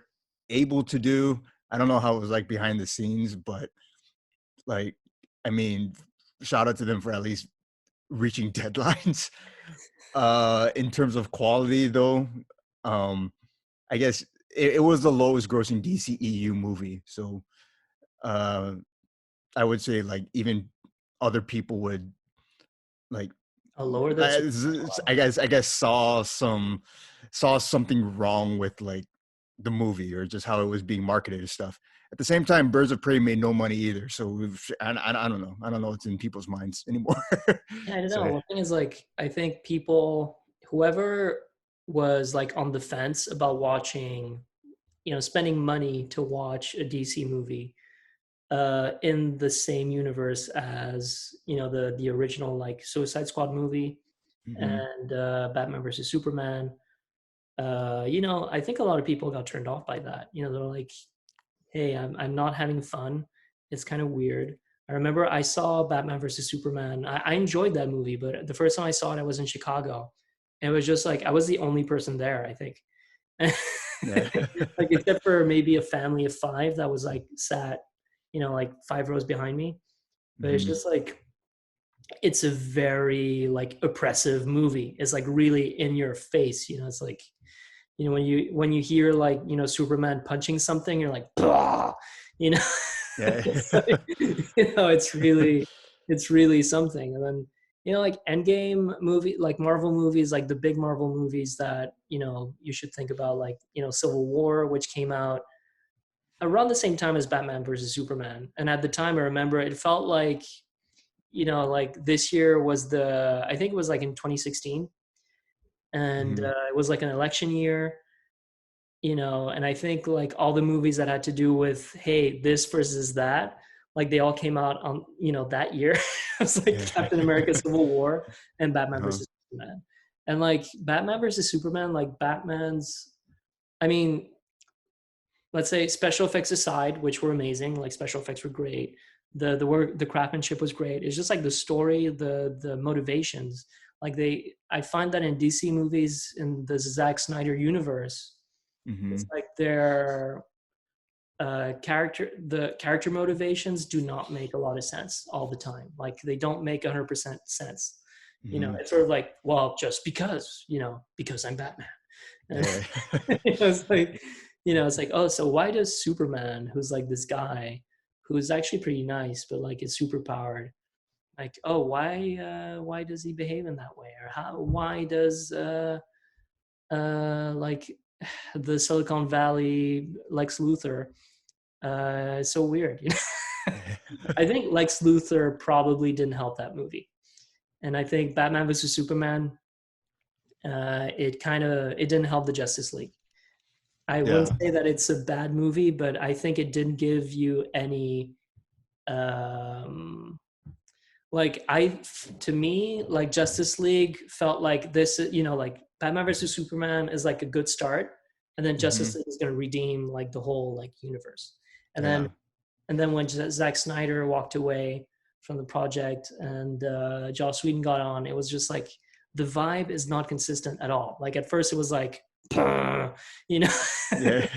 able to do, I don't know how it was like behind the scenes, but like, I mean, shout out to them for at least reaching deadlines. In terms of quality, though, um, I guess it was the lowest grossing DCEU movie. So uh, I would say like even other people would like I'll lower that. I guess saw something wrong with like the movie or just how it was being marketed and stuff. At the same time, Birds of Prey made no money either. So I don't know. I don't know what's in people's minds anymore. Yeah, I don't So know. One thing is like, I think people, whoever was like on the fence about watching, spending money to watch a DC movie in the same universe as the original like Suicide Squad movie mhm. and Batman versus Superman. I think a lot of people got turned off by that. They're like, "Hey, I'm not having fun. It's kind of weird." I remember I saw Batman versus Superman. I enjoyed that movie, but the first time I saw it, I was in Chicago, and it was just like I was the only person there, I think. Yeah. Like, except for maybe a family of five that was like sat, like 5 rows behind me. But it's Mhm. just like it's a very like oppressive movie. It's like really in your face. It's like when you hear like Superman punching something, you're like, bah! you know, Yeah. it's like, it's really something. And then like Endgame movie, like Marvel movies, like the big Marvel movies that you should think about, like Civil War, which came out around the same time as Batman versus Superman. And at the time, I remember it felt like like this year was I think it was like in 2016, and Mhm. it was like an election year. And I think like all the movies that had to do with, hey, this versus that, like they all came out on that year. It was like Yeah. Captain America Civil War and Batman Uh-huh. versus Superman. And like Batman versus Superman, like Batman's, I mean, let's say special effects aside, which were amazing, like special effects were great, the work, the craftsmanship was great. It's just like the story, the motivations, like I find that in DC movies, in the Zack Snyder universe, it's Mhm. like their the character motivations do not make a lot of sense all the time. Like they don't make 100% sense. Mhm. it's sort of like, well, just because, because I'm Batman. And Yeah. it's like, it's like, oh, so why does Superman, who's like this guy who's actually pretty nice, but like is super powered, like, oh, why does he behave in that way? Or why does like the Silicon Valley Lex Luthor so weird? I think Lex Luthor probably didn't help that movie. And I think Batman versus Superman, it didn't help the Justice League. I wouldn't Yeah. say that it's a bad movie, but I think it didn't give you any um like to me, like Justice League felt like this, like Batman versus Superman is like a good start, and then Hmm. Justice League is going to redeem like the whole like universe. And then Yeah. when Zack Snyder walked away from the project and Joss Whedon got on, it was just like the vibe is not consistent at all. Like at first it was like, you know, Yeah.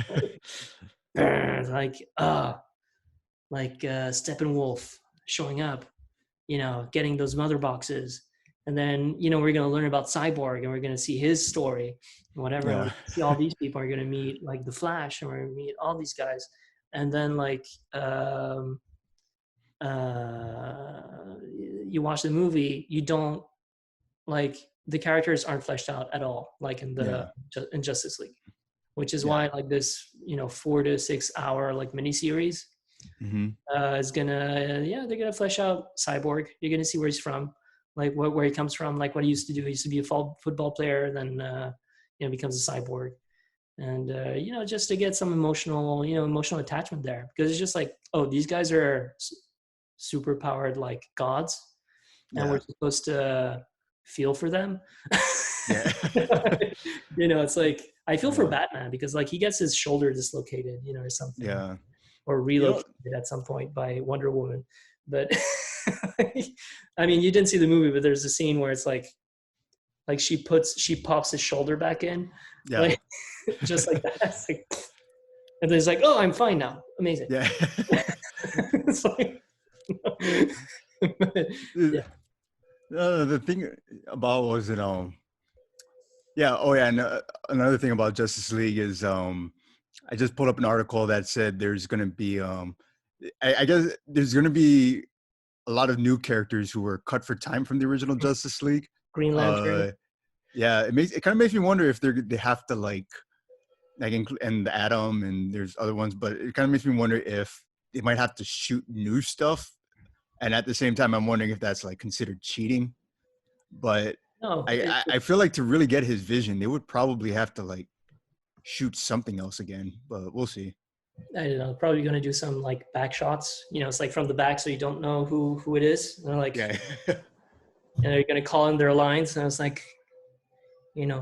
like Steppenwolf showing up, getting those mother boxes. And then, we're going to learn about Cyborg and we're going to see his story and whatever. And we're Yeah. going to see all these people are going to meet like the Flash and we're going to meet all these guys. And then like, you watch the movie, you don't like the characters aren't fleshed out at all, like Yeah. in Justice League, which is Yeah. why like this, 4 to 6 hour like miniseries Hmm. is gonna they're gonna flesh out Cyborg. You're gonna see where he's from, like where he comes from, like what he used to do. He used to be a football player, then becomes a cyborg, and just to get some emotional attachment there, because it's just like, oh, these guys are super powered like gods, and we're Yeah. supposed to feel for them. Yeah. It's like I feel for Yeah. Batman because like he gets his shoulder dislocated, or something, Yeah. or You know, relocated at some point by Wonder Woman. But I mean, you didn't see the movie, but there's a scene where it's like she pops his shoulder back in, yeah. like just like that. It's like, and then it's like, oh, I'm fine now. Amazing. Yeah. It's like, yeah, The thing about was it yeah, oh yeah, and another thing about Justice League is I just pulled up an article that said there's gonna be I guess there's gonna be a lot of new characters who were cut for time from the original Justice League. Green Lantern. Uh yeah, it kind of makes me wonder if they have to like and the Atom and there's other ones, but it kind of makes me wonder if they might have to shoot new stuff. And at the same time, I'm wondering if that's like considered cheating. But No, I feel like to really get his vision, they would probably have to like shoot something else again. But we'll see. I don't know. Probably going to do some like back shots. It's like from the back, so you don't know who it is. And they're like, Yeah. and they're going to call in their lines, and I was like,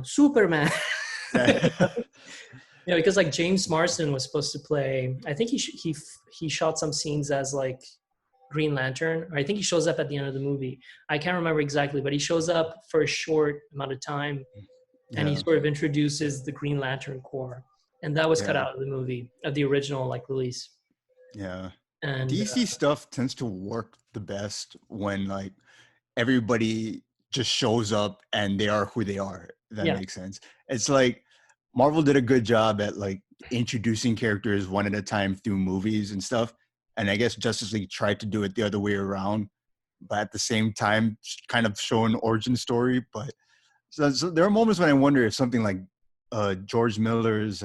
Superman. Yeah. Because like James Marsden was supposed to play. I think he shot some scenes as like Green Lantern, or I think he shows up at the end of the movie. I can't remember exactly, but he shows up for a short amount of time, and he Yeah. sort of introduces the Green Lantern Corps, and that was cut Yeah. out of the movie, of the original like release. Yeah. And DC stuff tends to work the best when like everybody just shows up and they are who they are. If that yeah, makes sense. It's like Marvel did a good job at like introducing characters one at a time through movies and stuff. And I guess Justice League tried to do it the other way around, but at the same time, kind of show an origin story. But so there are moments when I wonder if something like George Miller's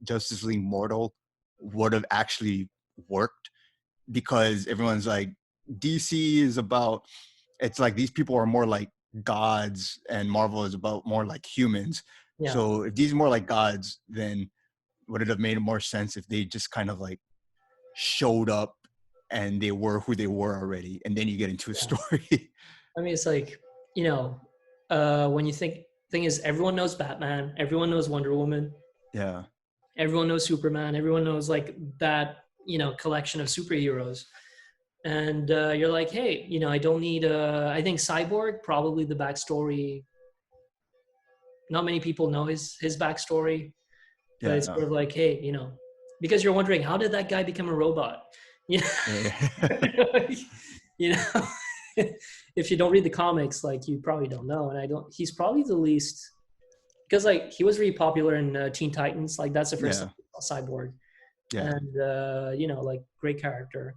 Justice League Mortal would have actually worked, because everyone's like, DC is about, it's like these people are more like gods and Marvel is about more like humans. yeah, So if these are more like gods, then would it have made more sense if they just kind of like showed up and they were who they were already, and then you get into a yeah. story. I mean, it's like, when you thing is, everyone knows Batman, everyone knows Wonder Woman, Yeah. everyone knows Superman, everyone knows like that, collection of superheroes. And you're like, hey, I don't need I think Cyborg, probably the backstory, not many people know his backstory, but it's Yeah. sort of like, hey, because you're wondering, how did that guy become a robot? you know Yeah. you know if you don't read the comics, like you probably don't know. And he's probably the least, because like he was really popular in Teen Titans. Like that's the first time Yeah. I saw Cyborg, Yeah. and like great character.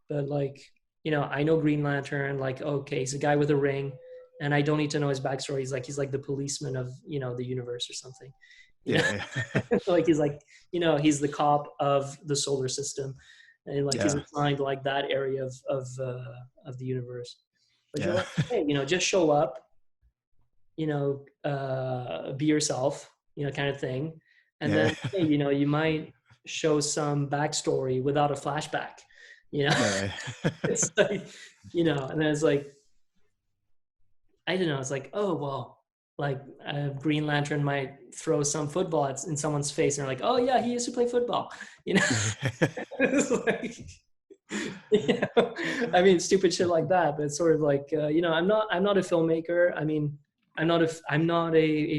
But like, I know Green Lantern. Like, okay, he's a guy with a ring, and I don't need to know his backstory. He's like the policeman of the universe or something. Yeah. Like he's like he's the cop of the solar system, and like he's Yeah. assigned like that area of the universe. But you're Yeah. like, hey, just show up, be yourself, kind of thing. And Yeah. then, hey, you might show some backstory without a flashback, Yeah. it's like, and then it's like, I don't know, it's like, oh, well, like Green Lantern might throw some football in someone's face and they're like, oh yeah, he used to play football, It's like, I mean, stupid shit like that, but it's sort of like, I'm not a filmmaker. I mean, I'm not a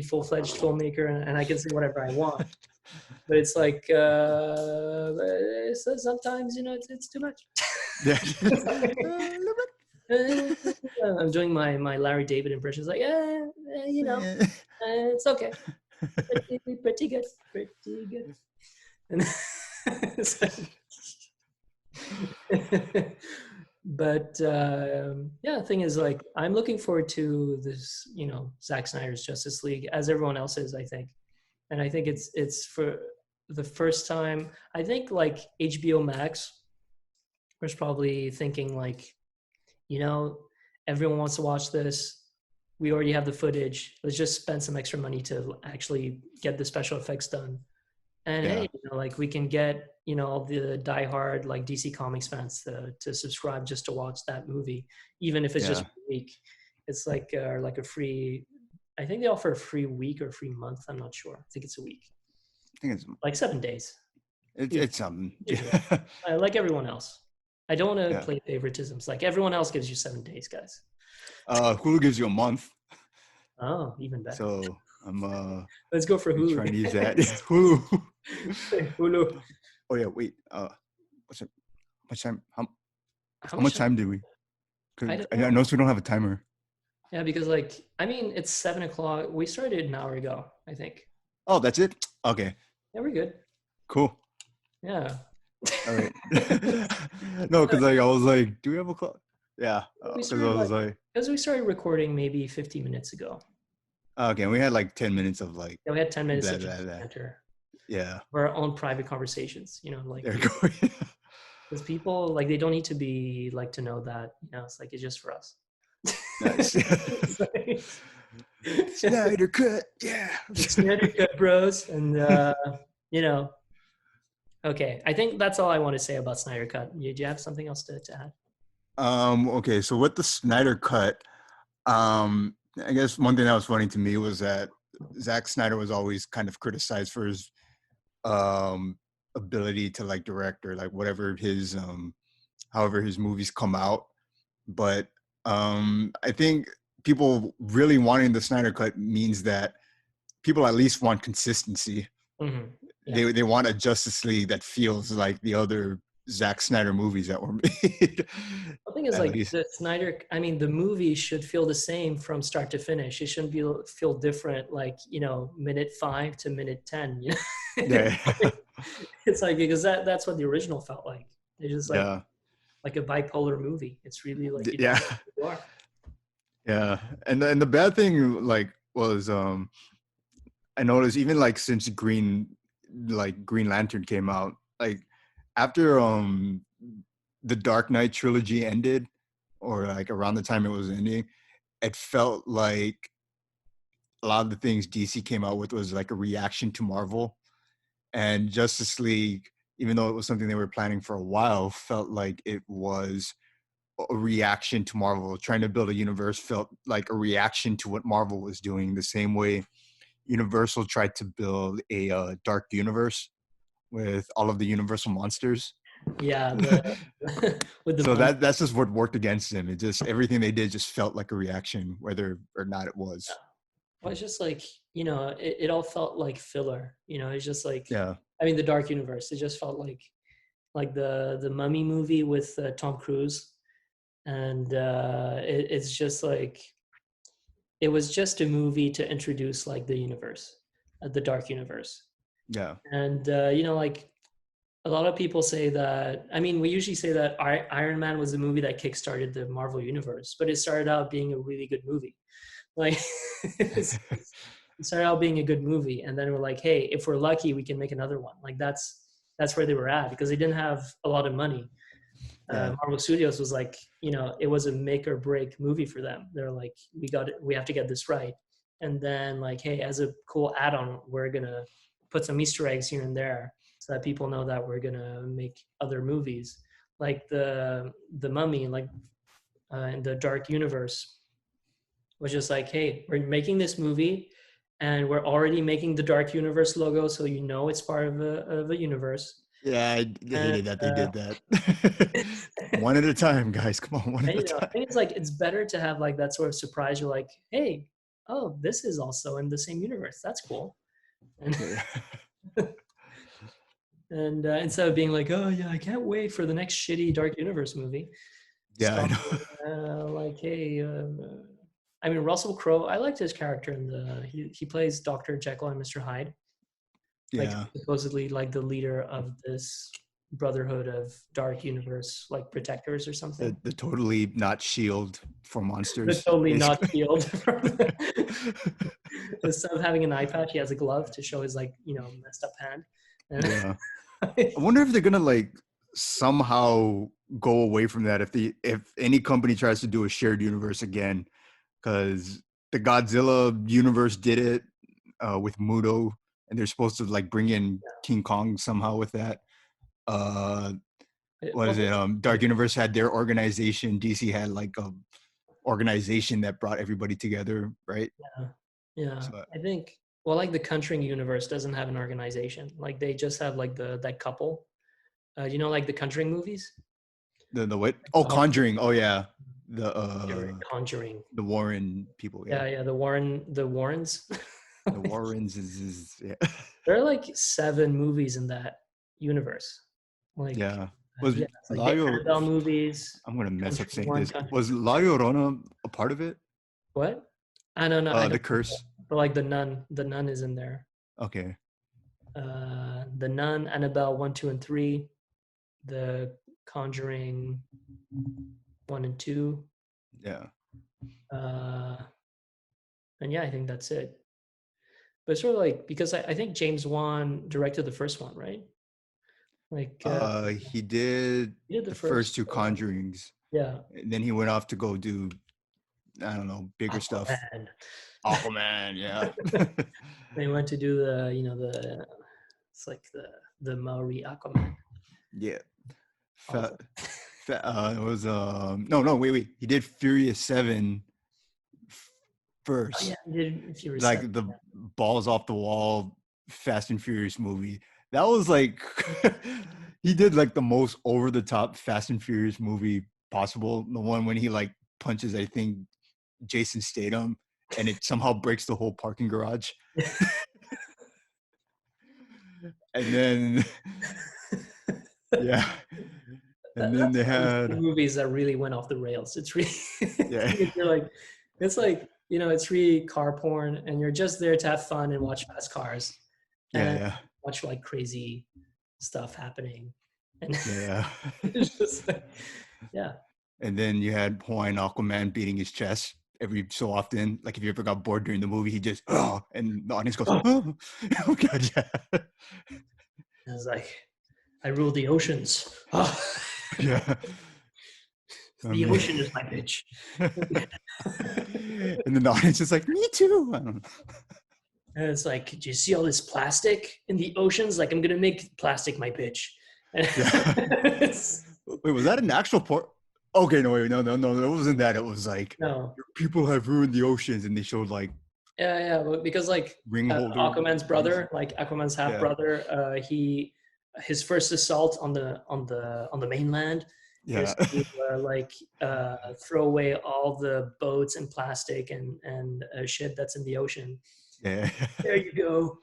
full-fledged filmmaker, and I can say whatever I want. But it's like sometimes it's too much. Yeah. I'm doing my Larry David impressions, like it's okay, pretty good, pretty good. And but yeah, the thing is, like, I'm looking forward to this, Zack Snyder's Justice League, as everyone else is, I think. And I think it's for the first time. I think like HBO Max was probably thinking like, everyone wants to watch this. We already have the footage. Let's just spend some extra money to actually get the special effects done. And Yeah. hey, like we can get, all the diehard like DC Comics fans to subscribe just to watch that movie, even if it's just Yeah. a week. It's like a free. I think they offer a free week or a free month. I'm not sure. I think it's a week, I think it's like 7 days. it's something. Usually. Like everyone else. I don't want to Yeah. play favoritisms. Like everyone else gives you 7 days, guys. Hulu gives you a month, Oh, even better. so I'm Let's go for Hulu. trying to use that. Hulu. Hulu. Oh yeah, wait. What's it? How much time? How How much much? time do we? I Because don't I know. noticed we don't have a timer. Yeah, because like I mean, it's 7 o'clock. We started an hour ago, I think. Oh, that's it. Okay, Yeah, we're good. cool. Yeah. All right. No, because like I was like, do we have a clock? Yeah, we because I started was like like, because we started recording maybe 15 minutes ago. okay, we had like 10 minutes of like, Yeah, we had 10 minutes blah of blah just blah. banter, Yeah, of our own private conversations. Like there you go. because people like they don't need to be like to know that. It's like it's just for us. Nice. It's like- Snyder cut. Yeah. Snyder cut, bros, and okay. I think that's all I want to say about Snyder cut. Do you have something else to add? Okay, so with the Snyder cut, I guess one thing that was funny to me was that Zack Snyder was always kind of criticized for his um ability to like direct or like whatever his however his movies come out. But I think people really wanting the Snyder cut means that people at least want consistency. Mm-hmm. Yeah. They want a Justice League that feels like the other Zack Snyder movies that were made. The thing is, At like least. the Snyder, I mean, the movie should feel the same from start to finish. It shouldn't feel different, like minute 5 to minute 10. Yeah. It's like because that's what the original felt like. It's just Yeah. like a bipolar movie. It's really like you don't Yeah. know who you are. Yeah. And the bad thing like was I noticed even like since Green Lantern came out, like after the Dark Knight trilogy ended, or like around the time it was ending, it felt like a lot of the things DC came out with was like a reaction to Marvel. And Justice League, even though it was something they were planning for a while, felt like it was a reaction to Marvel. Trying to build a universe felt like a reaction to what Marvel was doing, the same way Universal tried to build a dark universe with all of the Universal monsters. Yeah, with the So mummy. that's just what worked against them. It just everything they did just felt like a reaction, whether or not it was. Well, it's just like it all felt like filler. It's just like Yeah. I mean, the Dark Universe. It just felt like the Mummy movie with Tom Cruise. and it's just like it was just a movie to introduce like the universe, the dark universe. Yeah. And like a lot of people say that. I mean, we usually say that Iron Man was the movie that kickstarted the Marvel universe, but it started out being a really good movie. Like it started out being a good movie, and then we're like, hey, if we're lucky, we can make another one. Like that's where they were at because they didn't have a lot of money. Yeah. Marvel Studios was like, it was a make or break movie for them. They're like, we have to get this right. And then like, hey, as a cool add-on, we're gonna put some Easter eggs here and there so that people know that we're gonna make other movies, like the Mummy, like in the Dark Universe, was just like, hey, we're making this movie, and we're already making the Dark Universe logo, so it's part of a universe. Yeah, I And hated that they did that. One at a time, guys. Come on, one and, at a I time. think it's like it's better to have like that sort of surprise. You're like, hey, oh, this is also in the same universe. That's cool. And Yeah. and instead of being like, oh yeah, I can't wait for the next shitty Dark Universe movie, Yeah, I stop know. like, hey, I mean Russell Crowe. I liked his character in the he plays Dr. Jekyll and Mr. Hyde, like Yeah. supposedly like the leader of this brotherhood of dark universe like protectors or something. The totally not shield for But monsters, totally not basically. healed from instead of having an eye patch, he has a glove to show his like messed up hand. And Yeah. I wonder if they're gonna like somehow go away from that if any company tries to do a shared universe again, because the Godzilla universe did it with Muto, and they're supposed to like bring in King Kong somehow with that. Uh, what is well, it? Dark Universe had their organization. DC had like a organization that brought everybody together, right? yeah, yeah. So I think like the Conjuring universe doesn't have an organization. Like they just have like that couple. Like the Conjuring movies. the what? Oh, Conjuring. Oh yeah, the Conjuring. the Warren people. Yeah, Yeah, the Warrens. the Warrens is yeah. There are like 7 movies in that universe. Like, Yeah. Was yeah, it's like the Laio? Annabelle movies, I'm gonna mess up Country saying One, this. Country Was Two. La Llorona a part of it? What? I don't know. I The don't know. curse. But like the Nun is in there. Okay. The Nun, Annabelle 1, 2, and 3, the Conjuring 1 and 2. Yeah. Uh, and yeah, I think that's it. But it's sort of like because I think James Wan directed the first one, right? Like He did he did the the first first two Conjurings, yeah, and then he went off to go do I don't know bigger stuff. Aquaman. Aquaman. Yeah. They went to do the it's like the Maori Aquaman. Yeah. Awesome. It was no wait he did Furious 7 Oh yeah, first, if you were set. like the balls off the wall Fast and Furious movie. That was like he did like the most over the top Fast and Furious movie possible. The one when he like punches, I think, Jason Statham, and it somehow breaks the whole parking garage. And then yeah, and then That's they one of the had movies that really went off the rails. It's really yeah you're like it's like it's really car porn, and you're just there to have fun and watch fast cars and yeah watch like crazy stuff happening, and yeah. it's just like, yeah. And then you had Hawaiian Aquaman beating his chest every so often. Like if you ever got bored during the movie, he just and the audience goes, Oh, oh, oh god, yeah. it's like I rule the oceans. Oh, Yeah. the Yeah. ocean is my bitch. And then the audience is like, me too. I don't know. And it's like, do you see all this plastic in the oceans? Like, I'm gonna make plastic my bitch. Yeah. Wait, was that an actual port? Okay, no, wait, no, it wasn't that. It was like no, people have ruined the oceans, and they showed like yeah, but because like ring holder Aquaman's things. brother, like Aquaman's half Yeah, brother, his first assault on the mainland yeah, is to throw away all the boats and plastic and shit that's in the ocean. yeah, There you go.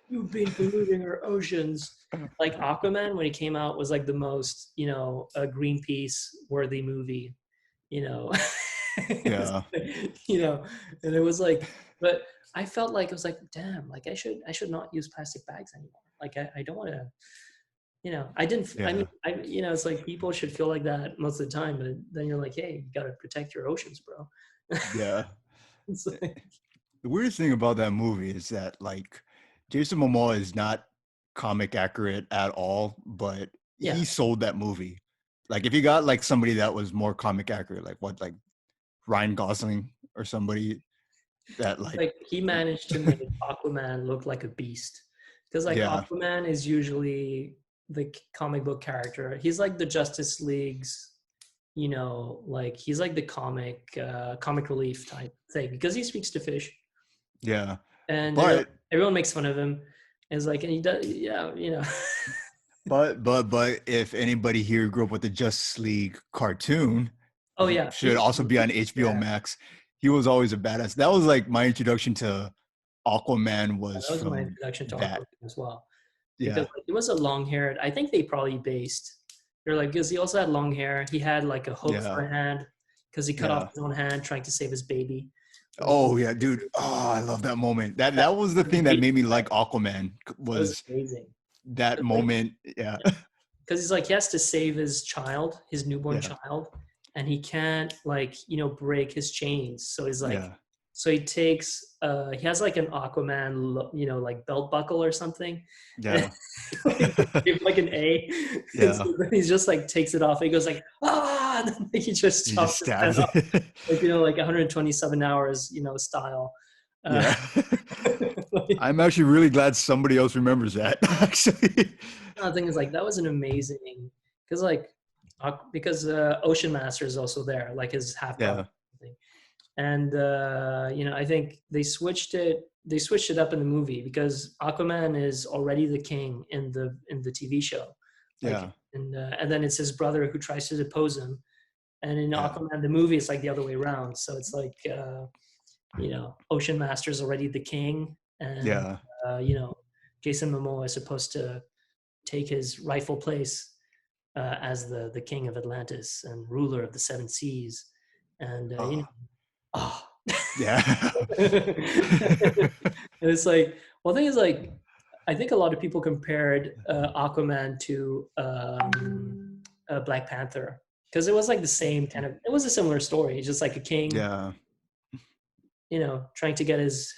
You've been polluting our oceans. Like Aquaman, when he came out, was like the most, a Greenpeace worthy movie. you know. It's Yeah. like, you know, and it was like, but I felt like it was like, damn, like I should not use plastic bags anymore. Like I don't want to, I didn't, I mean, Yeah. it's like people should feel like that most of the time, but then you're like, hey, you got to protect your oceans, bro. Yeah. It's like, The weirdest thing about that movie is that like Jason Momoa is not comic accurate at all, but yeah, he sold that movie. Like if you got like somebody that was more comic accurate, like what, like Ryan Gosling or somebody that like, like he managed to make Aquaman look like a beast because like yeah, Aquaman is usually the comic book character. He's like the Justice League's, like he's like the comic relief type thing because he speaks to fish yeah. and But everyone makes fun of him. And it's like, and he does, yeah, but if anybody here grew up with the Justice League cartoon, Oh which yeah, should also be on HBO yeah, Max, he was always a badass. That was like my introduction to Aquaman was that was my from introduction to that. Aquaman as well because Yeah, like, it was a long haired. I think they probably based. They're like because he also had long hair. He had like a hook yeah, for a hand because he cut off yeah. his own hand trying to save his baby. Like Oh yeah, dude. Oh, I love that moment. That was the was thing that amazing. made me like Aquaman That was was amazing. that Like, moment. Yeah, because he's like he has to save his child, his newborn yeah, child, and he can't like break his chains. So he's like, yeah, so he takes he has like an Aquaman like belt buckle or something, and yeah, like, like an A. And yeah. so then he's just like takes it off. And he goes like and then he just He chops just his head stabs off it. like like 127 hours style. Uh, Yeah. like, I'm actually really glad somebody else remembers that. Actually, the thing is like that was an amazing because like because Ocean Master is also there, like his half brother. yeah, And I think they switched it up in the movie because Aquaman is already the king in the TV show, like yeah, and then it's his brother who tries to depose him, and in yeah, Aquaman the movie it's like the other way around. So it's like Ocean Master is already the king, and yeah. uh, you know Jason Momoa is supposed to take his rightful place as the king of Atlantis and ruler of the seven seas, and Oh, oh. yeah, And it's like, well, the thing is, like, I think a lot of people compared Aquaman to Black Panther because it was like the same kind of. It was a similar story, just like a king, yeah, trying to get his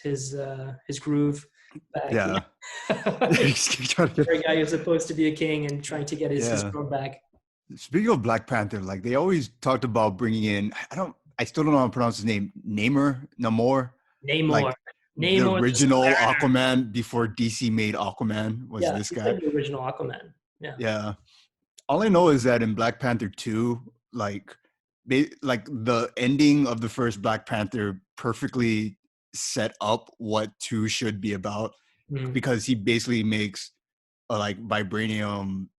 groove back. yeah. Like, Trying to for a get- guy who's supposed to be a king and trying to get his yeah. throne back. Speaking of Black Panther, like they always talked about bringing in. I still don't know how to pronounce his name. Namor, Namor, like the Namor the original Mariner. Aquaman before DC made Aquaman was Yeah, this he's guy. like the original Aquaman. Yeah. Yeah. All I know is that in Black Panther 2, like like the ending of the first Black Panther perfectly set up what 2 should be about Mm. because he basically makes like vibranium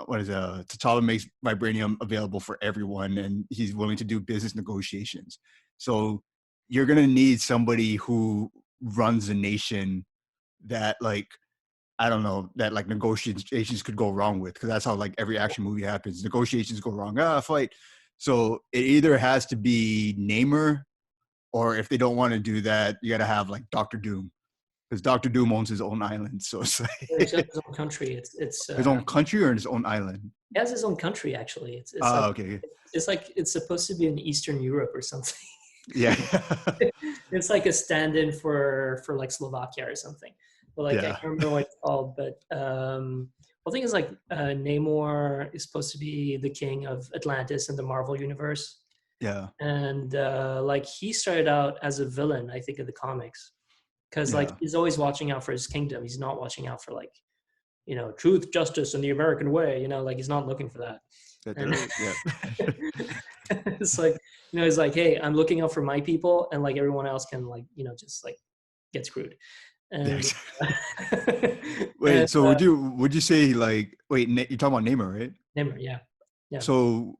what is T'Challa makes vibranium available for everyone and he's willing to do business negotiations. So you're going to need somebody who runs a nation that like I don't know that like negotiations could go wrong with because that's how like every action movie happens. Negotiations go wrong. Fight. So it either has to be Namor, or if they don't want to do that, you got to have like Doctor Doom because Doctor Doom owns his own island. So it's He's got like his own country. It's his own country or his own island. he has his own country actually. It's like Okay. it's like it's supposed to be in Eastern Europe or something. Yeah. It's like a stand-in for like Slovakia or something. But like I Yeah. can't remember what it's called. But the thing is like Namor is supposed to be the king of Atlantis in the Marvel universe, Yeah. and like he started out as a villain, I think, in the comics, because like Yeah. he's always watching out for his kingdom. He's not watching out for like truth, justice, and the American way. Like he's not looking for that. And Yeah. it's like, he's like, hey, I'm looking out for my people, and like everyone else can like, just like get screwed. And and Wait, so would you say like wait, you're talking about Neymar, right? Nimmer, yeah, yeah. So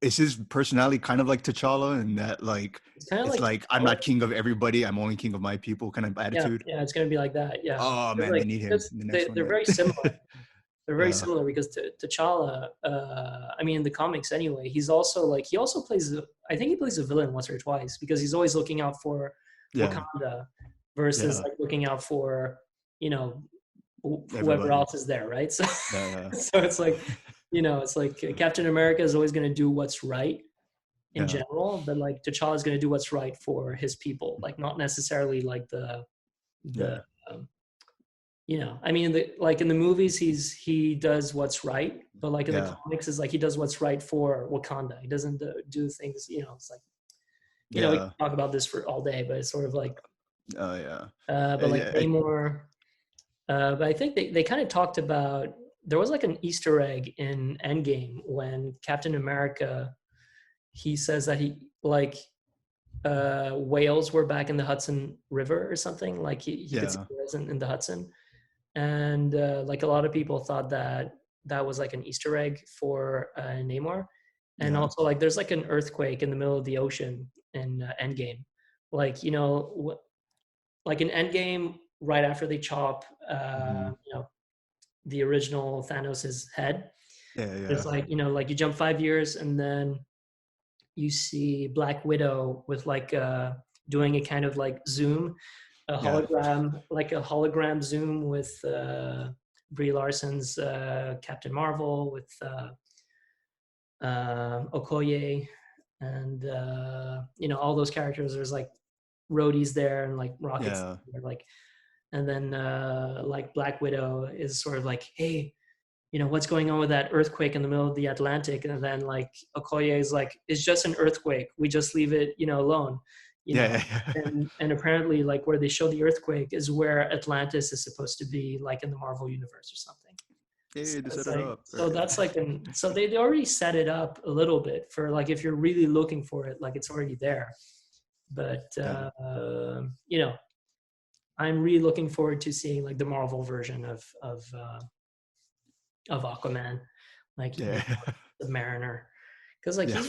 is his personality kind of like T'Challa in that like It's kind of it's like, like I'm not king of everybody, I'm only king of my people kind of yeah, attitude? yeah. It's gonna be like that, yeah. Oh Because man, they like need him because in the next they one they're very similar. then. they're very Yeah. similar because T'Challa, I mean, in the comics anyway, he's also like he also plays. I think he plays a villain once or twice because he's always looking out for Yeah. Wakanda versus Yeah. like looking out for you know whoever Everybody. else is there, right? So Yeah. so it's like it's like Captain America is always going to do what's right in Yeah. general, but like T'Challa is going to do what's right for his people, like not necessarily like the Yeah. um, I mean, like in the movies, he does what's right, but like in the Yeah. comics, is like he does what's right for Wakanda. He doesn't do things. It's like we can Yeah. talk about this for all day, but it's sort of like, Oh yeah. but like Yeah. Namor. But I think they kind of talked about there was like an Easter egg in Endgame when Captain America he says that he like whales were back in the Hudson River or something. Like he could see Yeah. whales in the Hudson, and like a lot of people thought that that was like an Easter egg for Namor, and Yeah. also like there's like an earthquake in the middle of the ocean in Endgame, like like in Endgame right after they chop Hmm. the original Thanos's head. Yeah. There's Yeah. like like you jump 5 years and then you see Black Widow with like doing a kind of like zoom, a Yeah. hologram, like a hologram zoom with Brie Larson's Captain Marvel with Okoye and all those characters. There's like Rhodey's there and like Rocket's Yeah. there, like, and then like Black Widow is sort of like, hey, what's going on with that earthquake in the middle of the Atlantic? And then like Okoye is like, it's just an earthquake. We just leave it, alone, Yeah. Yeah. and apparently like where they show the earthquake is where Atlantis is supposed to be, like in the Marvel universe or something. So Hey, to it's set it like, up. so that's like so they already set it up a little bit for like, if you're really looking for it, like it's already there. But, Yeah. I'm really looking forward to seeing like the Marvel version of Aquaman, like Yeah. the Mariner, because like Yeah.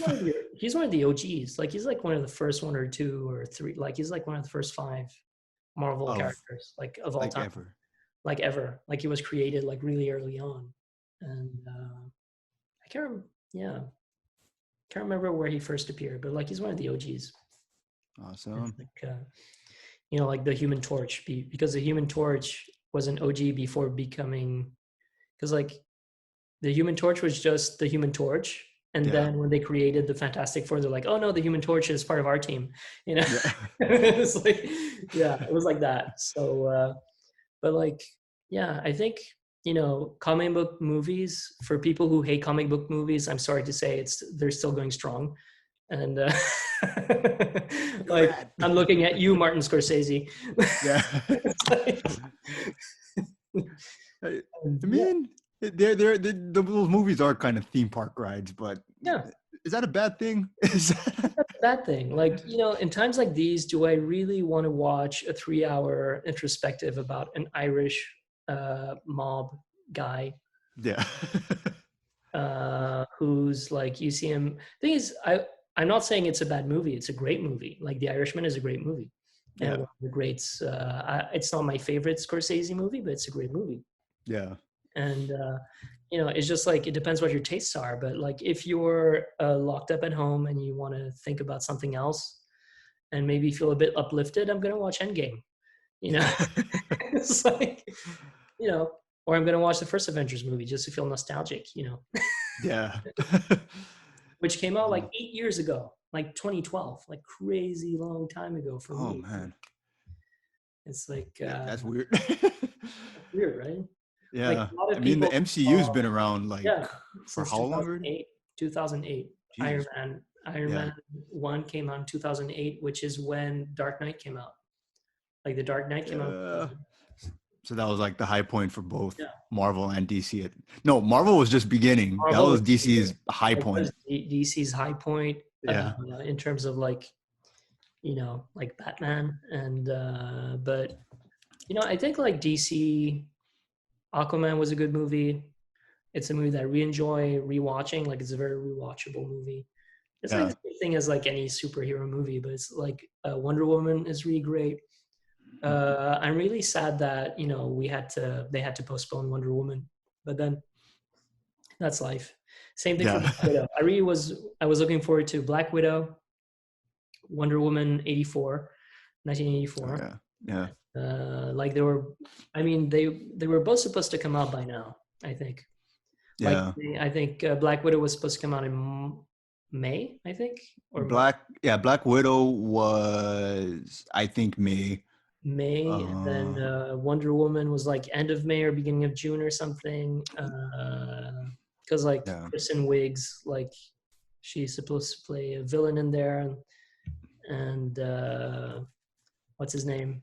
he's one of the OGs. Like he's like one of the first one or two or three. Like he's like one of the first five Marvel Of characters, like of all like time, ever. like ever. Like he was created like really early on, and I can't. Yeah, can't remember where he first appeared, but like he's one of the OGs. It's Awesome. like like the Human Torch, because the Human Torch was an OG before becoming, because like the Human Torch was just the Human Torch, and Yeah. then when they created the Fantastic Four, they're like, oh no, the Human Torch is part of our team. You know, Yeah. it's like, yeah, it was like that. So, but like, yeah, I think comic book movies, for people who hate comic book movies, I'm sorry to say, they're still going strong. And like, Rad. I'm looking at you, Martin Scorsese. Yeah. It's like, I I yeah, mean, those movies are kind of theme park rides, but yeah. is that a bad thing? Is that- That thing, like, in times like these, do I really want to watch a 3-hour introspective about an Irish mob guy yeah. who's like, you see him? Thing is, I'm not saying it's a bad movie. It's a great movie. Like The Irishman is a great movie, and Yeah. one of the greats. It's not my favorite Scorsese movie, but it's a great movie. Yeah. And it's just like, it depends what your tastes are. But like, if you're locked up at home and you want to think about something else and maybe feel a bit uplifted, I'm going to watch Endgame. Yeah. It's like, or I'm going to watch the first Avengers movie just to feel nostalgic, Yeah. which came out like Oh, 8 years ago, like 2012, like crazy long time ago for oh me. man. It's like, That's weird. weird, right? Like Yeah. a lot I of mean, the people, MCU's been around like yeah, for since how long already? 2008. 2008. Iron Jesus. Man. Iron Yeah. Man 1 came out in 2008, which is when Dark Knight came out. Like the Dark Knight came out. Yeah. So that was like the high point for both Yeah. Marvel and DC. No, Marvel was just beginning. That Marvel was was DC's high like, point. DC's high point Yeah. in terms of like, like Batman. And but I think like DC, Aquaman was a good movie. It's a movie that I really enjoy rewatching. Like, it's a very rewatchable movie. It's like Yeah. the same thing as like any superhero movie, but it's like Wonder Woman is really great. I'm really sad that they had to postpone Wonder Woman, but then That's life. Same thing for Yeah. Black Widow. I was looking forward to Black Widow, Wonder Woman 84, Oh, 1984. yeah. Yeah. Like they were, I mean, they were both supposed to come out by now, I think. Like Yeah. I think Black Widow was supposed to come out in May, I think, or Black Widow was, I think, May. May, and then Uh, Wonder Woman was like end of May or beginning of June or something. Because like yeah. Kristen Wiig's like she's supposed to play a villain in there, and what's his name?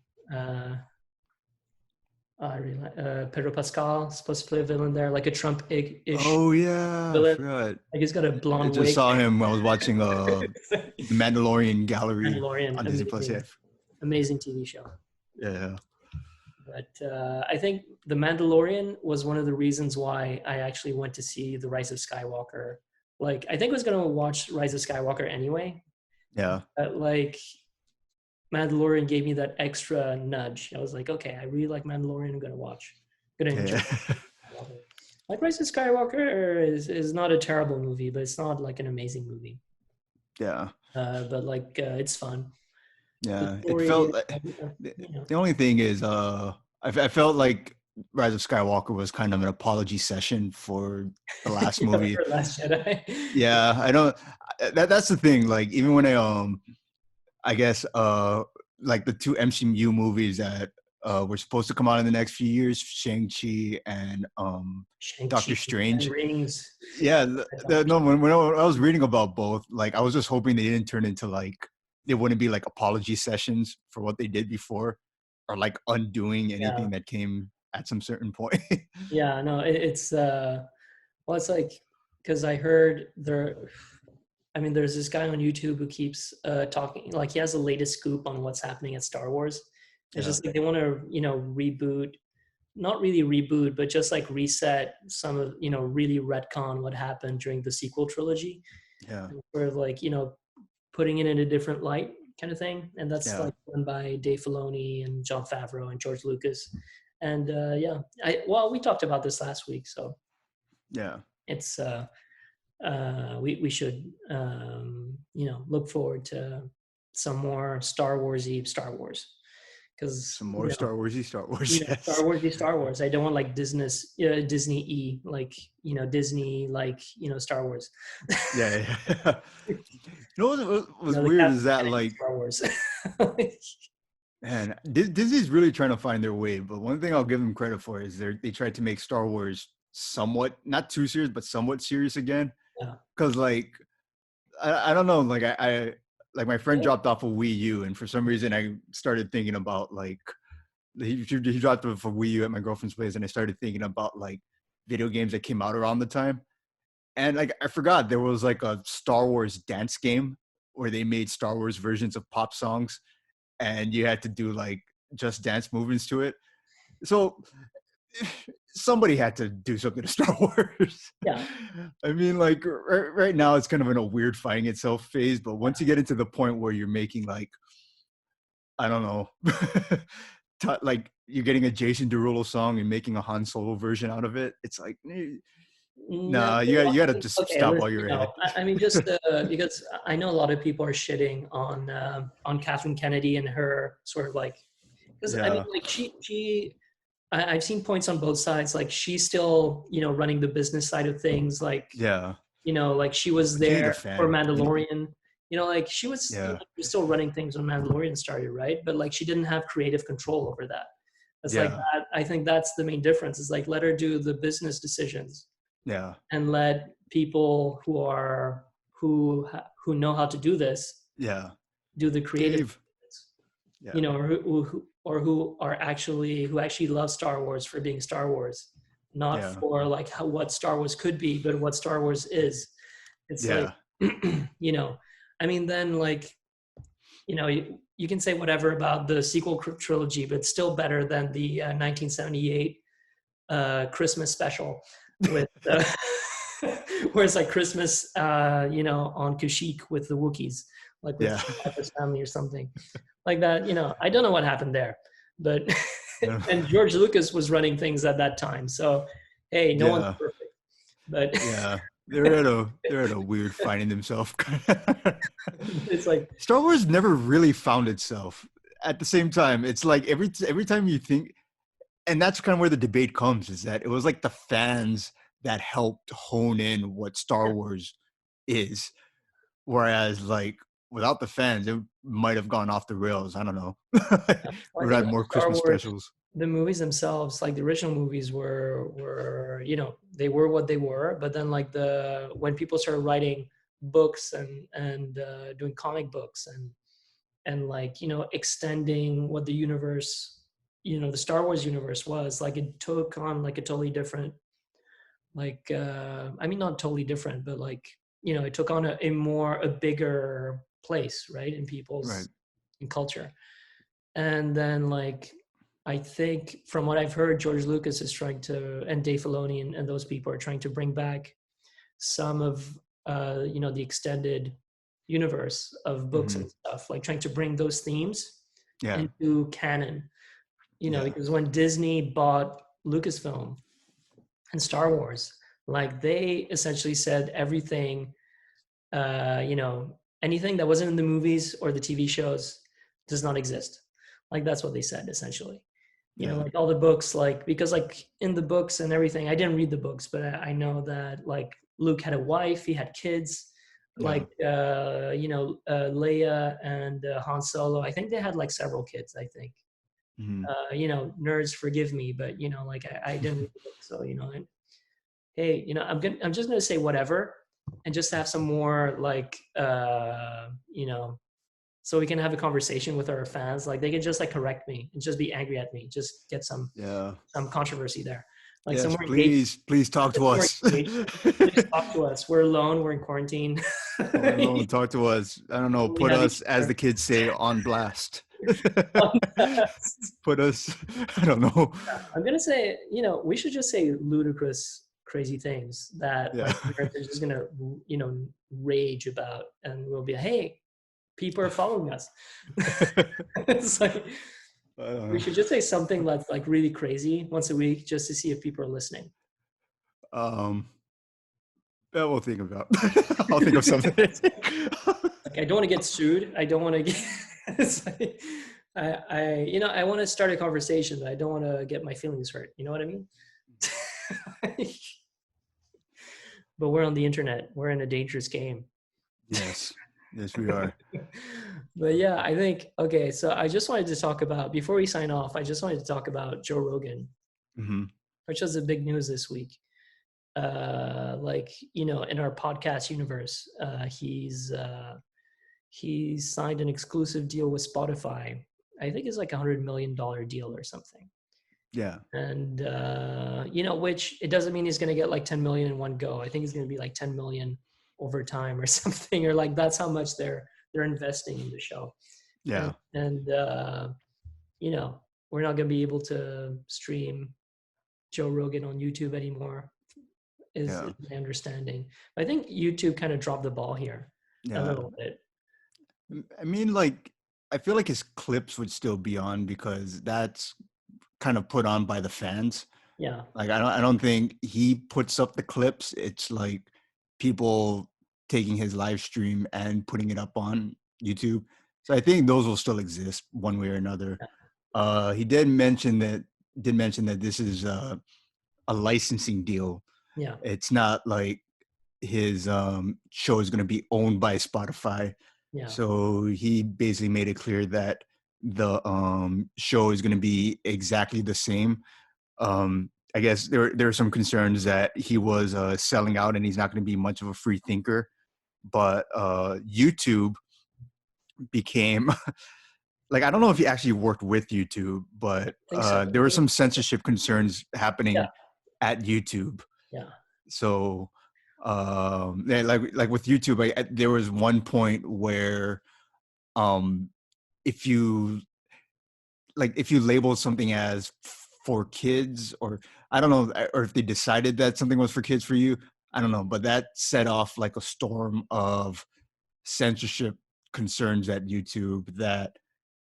I really like Pedro Pascal supposed to play a villain there, like a Trump-ish Oh yeah, I villain. forgot. Like he's got a I blonde just wig. saw him when I was watching The Mandalorian Gallery Mandalorian, on Disney Plus. Yeah. amazing TV show. Yeah. But I think The Mandalorian was one of the reasons why I actually went to see The Rise of Skywalker. Like, I think I was going to watch Rise of Skywalker anyway. Yeah. But, like, Mandalorian gave me that extra nudge. I was like, okay, I really like Mandalorian. I'm going to watch. Going to enjoy Yeah. it. Like, Rise of Skywalker is not a terrible movie, but it's not, like, an amazing movie. Yeah. But, like, it's fun. The Yeah. It story, felt like you know. the only thing is, I felt like Rise of Skywalker was kind of an apology session for the last movie. For Last Jedi. Yeah, I don't. That's the thing. Like, even when I guess like the two MCU movies that were supposed to come out in the next few years, Shang-Chi and Doctor Shang-Chi and Strange. Rings. Yeah, no. When I was reading about both, like I was just hoping they didn't turn into like they wouldn't be like apology sessions for what they did before, or like undoing Yeah, anything that came at some certain point. yeah. No, it's well, it's like because I heard there. I mean, there's this guy on YouTube who keeps talking, like he has the latest scoop on what's happening at Star Wars. It's Yeah, just like they want to, reboot, not really reboot, but just like reset some of, really retcon what happened during the sequel trilogy, yeah, or like, putting it in a different light kind of thing. And that's yeah, like done by Dave Filoni and Jon Favreau and George Lucas. And yeah, we talked about this last week, so yeah. it's we should look forward to some more Star Warsy Star Wars, because Some more Star Warsy Star Wars. Star Yes. Warsy Star Wars. I don't want like Disney E, like Disney, like Star Wars. Yeah, yeah. You know what was The weird Captain is that America like, Star Wars. man, Disney's really trying to find their way. But one thing I'll give them credit for is they tried to make Star Wars somewhat not too serious, but somewhat serious again. Yeah. Because like I don't know, like I like my friend dropped off a Wii U, and for some reason I started thinking about like he dropped off a Wii U at my girlfriend's place, and I started thinking about like video games that came out around the time. And like I forgot there was like a Star Wars dance game where they made Star Wars versions of pop songs, and you had to do like just dance movements to it. So somebody had to do something to Star Wars. Yeah. I mean, like right now it's kind of in a weird finding itself phase, but once you get into the point where you're making like, I don't know, like you're getting a Jason Derulo song and making a Han Solo version out of it, it's like, No, nah, you gotta just okay. stop while you're ahead. I mean, just because I know a lot of people are shitting on Kathleen Kennedy and her sort of like, because I mean, Yeah, like I've seen points on both sides. Like she's still, running the business side of things. Like, yeah. like she was But you need there a for fan. Mandalorian. Like she was, Yeah, she was still running things when Mandalorian started, right? But like she didn't have creative control over that. It's like yeah, that. I think that's the main difference. Is like let her do the business decisions yeah, and let people who know how to do this yeah. do the creative, Dave. Yeah, who actually love Star Wars for being Star Wars, not yeah, for like what Star Wars could be, but what Star Wars is. It's like, yeah, I mean, then like, you can say whatever about the sequel trilogy, but it's still better than the 1978 Christmas special with where it's like Christmas, on Kashyyyk with the Wookiees, like with yeah. Chewbacca's family or something like that. I don't know what happened there, but Yeah. and George Lucas was running things at that time. So, hey, no one's Yeah. perfect. But Yeah, they're at a weird finding themselves. it's like, Star Wars never really found itself. At the same time, it's like every time you think, and that's kind of where the debate comes, is that it was like the fans that helped hone in what Star yeah, Wars is, whereas like without the fans, it might have gone off the rails. I don't know. well, I We think had like more Star Christmas Wars, specials. the movies themselves, like the original movies were they were what they were. But then like the when people started writing books and doing comic books and like extending what the universe, the Star Wars universe was like, it took on like a totally different, like I mean not totally different, but like it took on a bigger place, right, in Right. people's in culture. And then like I think from what I've heard, George Lucas is trying to, and Dave Filoni and those people are trying to bring back some of the extended universe of books Hmm. and stuff, like trying to bring those themes Yeah. into canon. Yeah. Because when Disney bought Lucasfilm and Star Wars, like they essentially said everything, anything that wasn't in the movies or the TV shows does not exist. Like that's what they said essentially. Yeah. Like all the books, like because like in the books and everything, I didn't read the books, but I know that like Luke had a wife, he had kids, Yeah. like Leia and Han Solo. I think they had like several kids. I think Hmm. nerds forgive me, but like I didn't read the book, so and, hey, I'm just gonna say whatever, and just have some more like so we can have a conversation with our fans. Like they can just like correct me and just be angry at me, just get Yeah. some controversy there, like some Yes, more engagement. please talk to Some more us. engagement. Just talk to us. We're alone. We're in quarantine. We're alone. Talk to us. I don't know. We Put have each us, as other. the kids say, on blast. Put us. I don't know. I'm gonna say, we should just say ludicrous, crazy things that Yeah. like nerds are just gonna, rage about, and we'll be, hey, people are following us. It's like I don't we know. should just say something that's like really crazy once a week, just to see if people are listening. Um, that we'll think about. I'll think of something. Like I don't want to get sued. I don't want to get. It's like, I want to start a conversation, but I don't want to get my feelings hurt. You know what I mean? But we're on the internet. We're in a dangerous game. Yes. Yes, we are. But yeah, I think okay. So I just wanted to talk about, before we sign off, I just wanted to talk about Joe Rogan, Hmm. which was the big news this week. Like in our podcast universe, he's signed an exclusive deal with Spotify. I think it's like $100 million deal or something. Yeah. And which it doesn't mean he's going to get like 10 million in one go. I think it's going to be like 10 million over time or something, or like that's how much they're investing in the show. Yeah. And we're not going to be able to stream Joe Rogan on YouTube anymore, is Yeah. my understanding. I think YouTube kind of dropped the ball here a Yeah. little bit. I mean, like, I feel like his clips would still be on because that's kind of put on by the fans. Yeah. Like, I don't think he puts up the clips. It's like people taking his live stream and putting it up on YouTube. So I think those will still exist one way or another. He did mention that this is a licensing deal. Yeah. It's not like his show is going to be owned by Spotify. Yeah. So he basically made it clear that the show is going to be exactly the same. I guess there are some concerns that he was selling out and he's not going to be much of a free thinker. But YouTube became like, I don't know if he actually worked with YouTube, but I think so. there were some censorship concerns Yeah. happening at YouTube. Yeah. So yeah, like with YouTube, there was one point where um if you if you label something as for kids, or I don't know, or if they decided that something was for kids for you, I don't know, but that set off like a storm of censorship concerns at YouTube that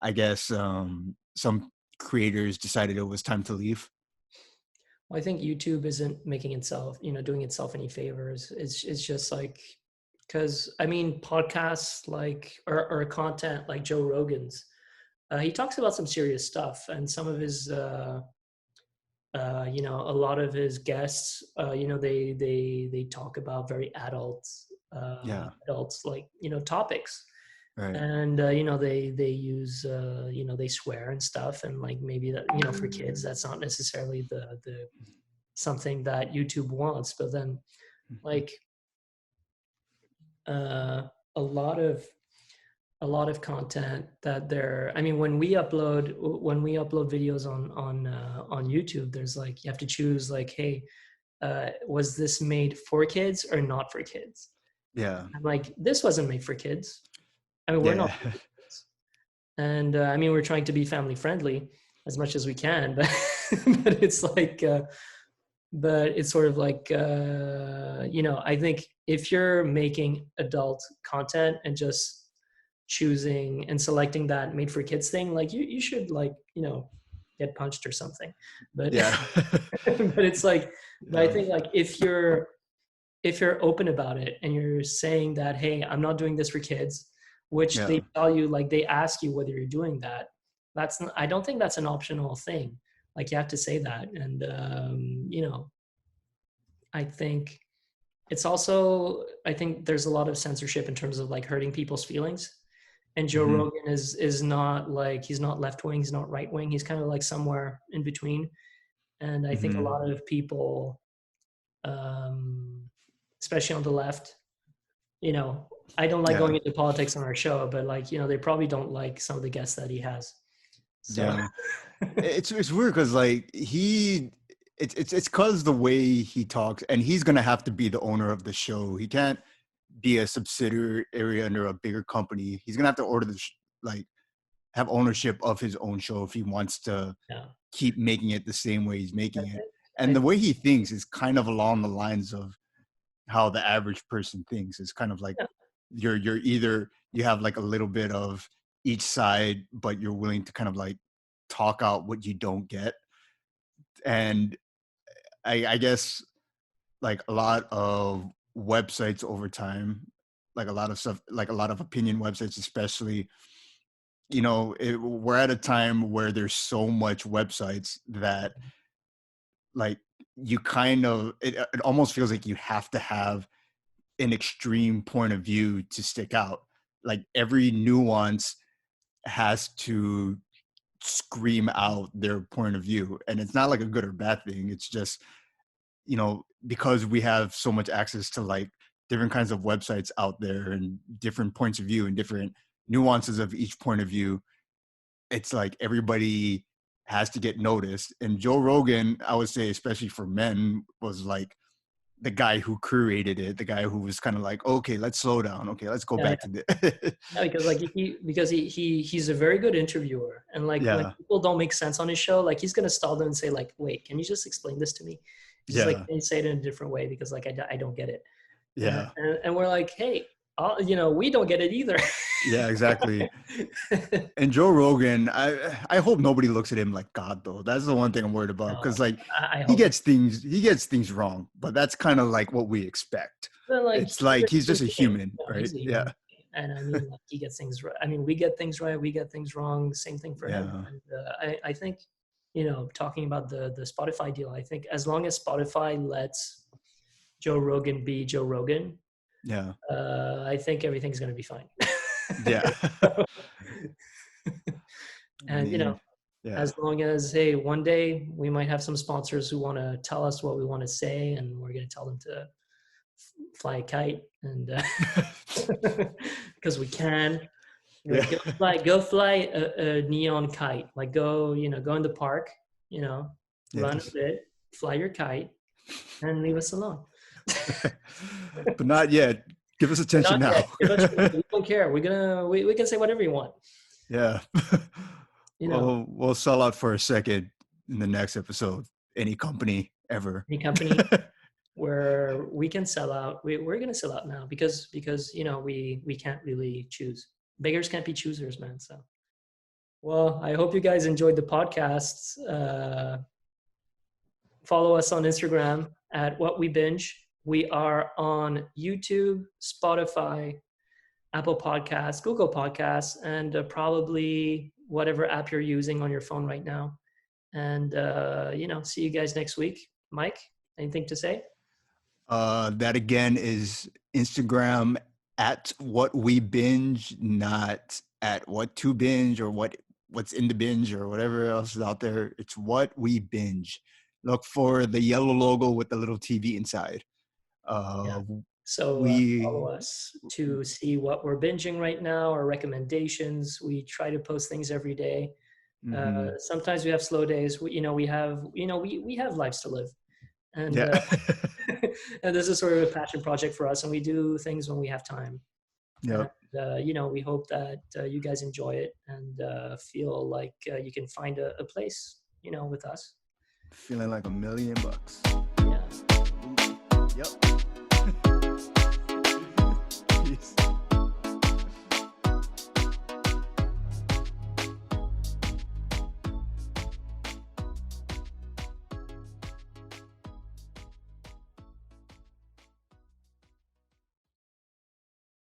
I guess some creators decided it was time to leave. I think YouTube isn't making itself, doing itself any favors. It's just like, because I mean, podcasts like or content like Joe Rogan's, he talks about some serious stuff, and some of his, a lot of his guests, they talk about very Yeah. adults like topics, Right. and they use they swear and stuff, and like maybe that for kids that's not necessarily the something that YouTube wants, but then like uh, a lot of content that they're I mean when we upload videos on YouTube, there's like you have to choose like, hey, was this made for kids or not for kids? Yeah. I'm like, this wasn't made for kids. I mean, we're not Yeah. for kids. And I mean, we're trying to be family friendly as much as we can, but but it's like but it's sort of like I think if you're making adult content and just choosing and selecting that made for kids thing, like you should like get punched or something, but Yeah. but it's like, but I Yeah. think like if you're open about it and you're saying that, hey, I'm not doing this for kids, which Yeah. they tell you, like they ask you whether you're doing that, that's not, I don't think that's an optional thing. Like you have to say that. And I think it's also, I think there's a lot of censorship in terms of like hurting people's feelings. And Joe Hmm. Rogan is not like, he's not left wing, he's not right wing, he's kind of like somewhere in between. And I think a Hmm. lot of people, especially on the left, you know, I don't like Yeah. going into politics on our show, but like, they probably don't like some of the guests that he has. So Yeah. It's weird because like it's because the way he talks, and he's gonna have to be the owner of the show. He can't be a subsidiary under a bigger company. He's gonna have to order like have ownership of his own show if he wants to yeah, keep making it the same way he's I making it. think, And I the way he thinks is kind of along the lines of how the average person thinks. It's kind of like yeah, you're either you have like a little bit of each side, but you're willing to kind of like talk out what you don't get. And I guess like a lot of websites over time, like a lot of stuff, like a lot of opinion websites, especially, we're at a time where there's so much websites that like you kind of it almost feels like you have to have an extreme point of view to stick out. Like every nuance has to scream out their point of view, and it's not like a good or bad thing. It's just, because we have so much access to like different kinds of websites out there and different points of view and different nuances of each point of view, it's like everybody has to get noticed. And Joe Rogan, I would say, especially for men, was like the guy who created it, the guy who was kind of like, okay, let's slow down. Okay, let's go yeah, back to the yeah, because like he's a very good interviewer, and like when yeah, people don't make sense on his show, like he's gonna stall them and say like, wait, can you just explain this to me? Just like, yeah, can you say it in a different way, because like I don't get it. yeah, And we're like, hey, we don't get it either. yeah, exactly. And Joe Rogan, I hope nobody looks at him like God though. That's the one thing I'm worried about No, because like I he hope not. gets things wrong, but that's kind of like what we expect. But like It's like he's he's just a human. human, No, right? he's a Yeah, human, and I mean, like he gets things right. I mean, we get things right, we get things wrong. Same thing for him. yeah, And I think, talking about the Spotify deal, I think as long as Spotify lets Joe Rogan be Joe Rogan, yeah, I think everything's gonna be fine. yeah. I And mean, yeah, as long as, hey, one day we might have some sponsors who want to tell us what we want to say, and we're going to tell them to fly a kite, and because we can, yeah, like go fly a neon kite, like go in the park, run a yes. bit, fly your kite, and leave us alone. But not yet. Give us But attention not yet. now. We don't care. We can say whatever you want. Yeah. You know, We'll sell out for a second in the next episode. Any company ever. any company where we can sell out, we're going to sell out now, because we can't really choose. Beggars can't be choosers, man. So, well, I hope you guys enjoyed the podcast. follow us on Instagram at What We Binge. We are on YouTube, Spotify, Apple Podcasts, Google Podcasts, and probably whatever app you're using on your phone right now. And see you guys next week. Mike, anything to say? That again is Instagram at What We Binge, not at What to Binge or what's in the binge or whatever else is out there. It's What We Binge. Look for the yellow logo with the little TV inside. Yeah. Uh, So follow we us to see what we're binging right now, our recommendations. We try to post things every day. mhm. Sometimes we have slow days. We have lives to live, and Yeah. and this is sort of a passion project for us. And we do things when we have time. And Yep. we hope that you guys enjoy it and feel like you can find a place, with us. Feeling like $1,000,000. Yeah. Yep. Peace.